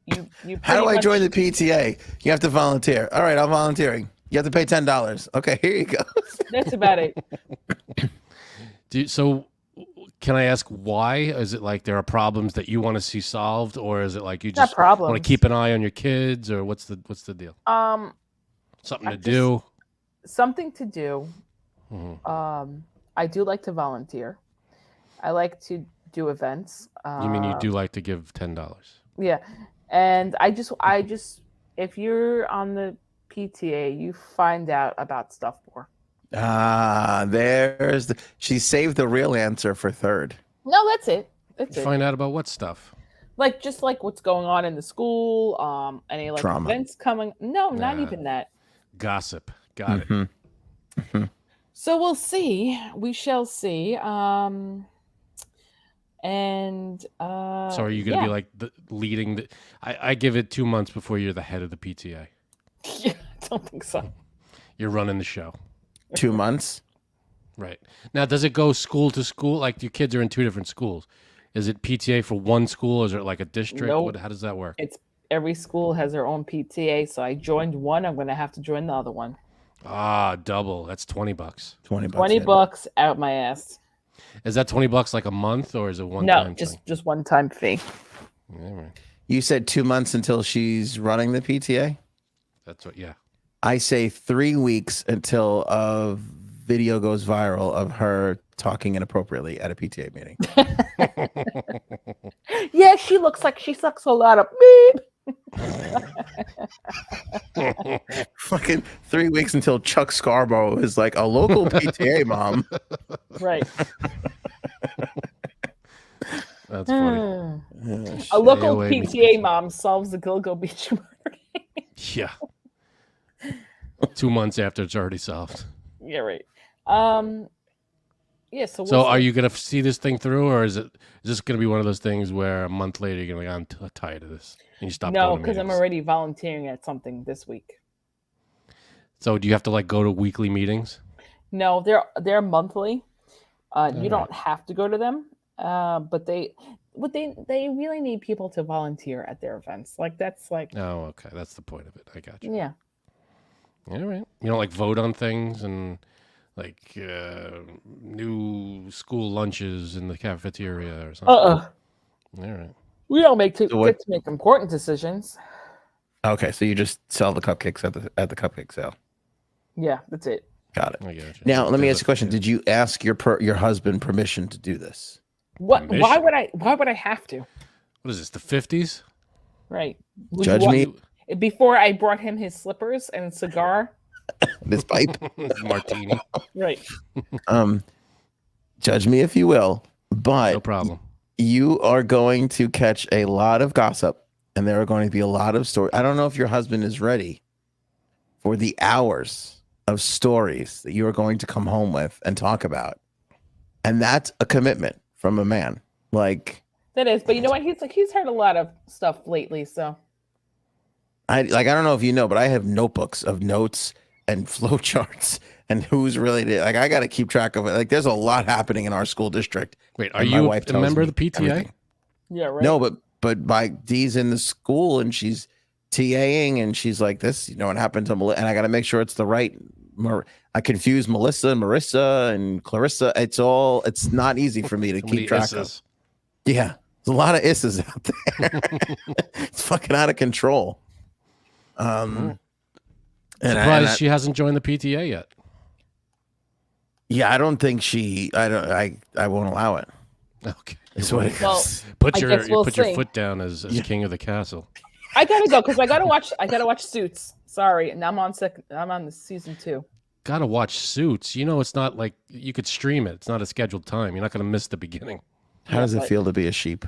you. How do pretty I much- join the PTA? You have to volunteer. All right, I'm volunteering. You have to pay $10. Okay, here you go. That's about it. So, can I ask why? Is it like there are problems that you want to see solved, or is it like you Not just problems. want to keep an eye on your kids, or what's the deal? Something I to just- do. Something to do. Mhm. I do like to volunteer. I like to do events. You mean you do like to give $10? Yeah, and I just, if you're on the PTA, you find out about stuff more. She saved the real answer for third. No, that's it. That's it. Find out about what stuff? Like just like what's going on in the school. Any like Trauma. events coming. No, not Nah. even that. Gossip. Got it. Mm-hmm. So we'll see. We shall see. And So are you going to be like leading the? I give it 2 months before you're the head of the PTA. Yeah, I don't think so. You're running the show. 2 months. Right. Now, does it go school to school? Like your kids are in 2 different schools. Is it PTA for one school? Or is it like a district? Nope. How does that work? It's every school has their own PTA. So I joined one. I'm going to have to join the other one. Double. That's $20. $20. $20 out my ass. Is that $20 like a month or is it one No, time? just one time fee. All right. You said 2 months until she's running the PTA? That's what. Yeah. I say 3 weeks until a video goes viral of her talking inappropriately at a PTA meeting. Yeah, she looks like she sucks a lot of beep. Fucking 3 weeks until Chuck Scarborough is like a local PTA mom. Right. That's funny. A local AOA means- PTA mom solves the Gilgo Beach murder. Yeah. 2 months after it's already solved. Yeah, right. Yeah, so So are you going to see this thing through or is this going to be one of those things where a month later you're going to be like, I'm tired of this. And you stop No, going to because I'm meetings? already volunteering at something this week. So do you have to like go to weekly meetings? No, they're monthly. You don't have to go to them, but they really need people to volunteer at their events. Like that's like Oh, okay. That's the point of it. I got you. yeah. All right. You don't like vote on things and like new school lunches in the cafeteria or something? All right. We don't get to what- make important decisions. Okay, so you just sell the cupcakes at the cupcake sale. Yeah, that's it. Got it. I got you. Now, let me There's ask you a question. Did you ask your husband permission to do this? What? Why Permission. would I? Why would I have to? What is this, the 50s? Right. Would Judge you me. want- Before I brought him his slippers and cigar. This pipe? Martini. Right. Judge me if you will, but No problem. you are going to catch a lot of gossip and there are going to be a lot of stories. I don't know if your husband is ready for the hours of stories that you are going to come home with and talk about. And that's a commitment from a man. Like, That is, but you know what? He's heard a lot of stuff lately, so I don't know if you know, but I have notebooks of notes and flowcharts and who's really like, I got to keep track of it. Like, there's a lot happening in our school district. Wait, are and my you wife a tells member me of the PTA? everything. yeah, right. No, but Dee's in the school and she's TAing, and she's like, "This, you know, what happened to Melissa?" And I got to make sure it's the right. I confuse Melissa and Marissa and Clarissa. It's not easy for me to keep track of. Yeah, there's a lot of isses out there. It's fucking out of control. Surprised she hasn't joined the PTA yet. Yeah, I don't think she. I won't allow it. Okay. Well, put your foot down as king of the castle. I gotta go because I gotta watch Suits. Sorry, and I'm on the season 2. Gotta watch Suits. You know, it's not like you could stream it. It's not a scheduled time. You're not gonna miss the beginning. How does it feel to be a sheep?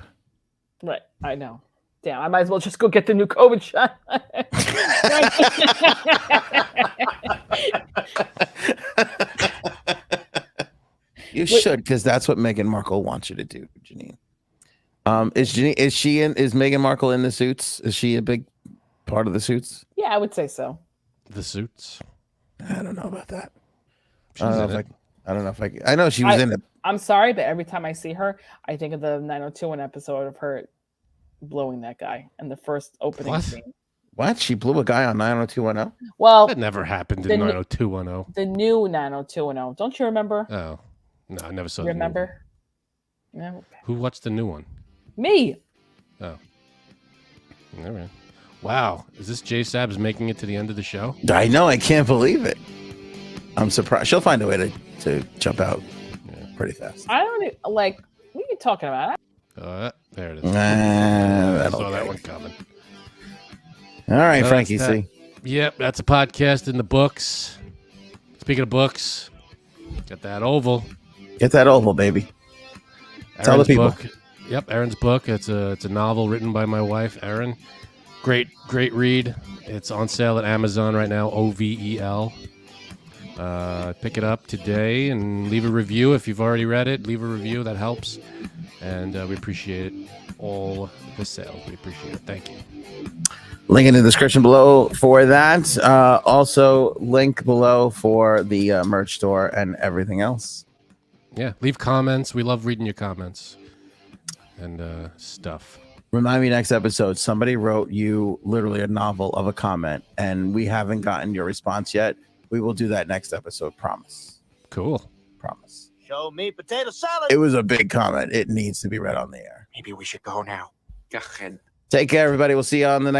Right, I know. Damn, I might as well just go get the new COVID shot. You should, because that's what Meghan Markle wants you to do, Janine. Is Meghan Markle in the Suits? Is she a big part of the Suits? Yeah, I would say so. The Suits? I don't know about that. I don't know if I. I know she was in it. I'm sorry, but every time I see her, I think of the 90210 episode of her blowing that guy in the first opening scene. What? She blew a guy on 90210? Well, that never happened in 90210. The new 90210. Don't you remember? Oh, no, I never saw. Remember? No. Okay. Who watched the new one? Me. Oh. All right. Wow. Is this J Sabs making it to the end of the show? I know. I can't believe it. I'm surprised. She'll find a way to jump out pretty fast. I don't like. What are you talking about? There it is. I saw that one coming. All right, Frankie C. Yep, that's a podcast in the books. Speaking of books, get that Oval. Get that Oval, baby. Tell the people. Book. Yep, Erin's book. It's a novel written by my wife, Erin. Great read. It's on sale at Amazon right now. OVEL. Pick it up today and leave a review if you've already read it. Leave a review, that helps, and we appreciate it. All the sales, we appreciate it. Thank you. Link in the description below for that. Also, link below for the merch store and everything else. Yeah, leave comments. We love reading your comments and stuff. Remind me next episode. Somebody wrote you literally a novel of a comment, and we haven't gotten your response yet. We will do that next episode. Promise. Cool. Promise. Show me potato salad. It was a big comment. It needs to be read on the air. Maybe we should go now. Go ahead. Take care, everybody. We'll see you on the next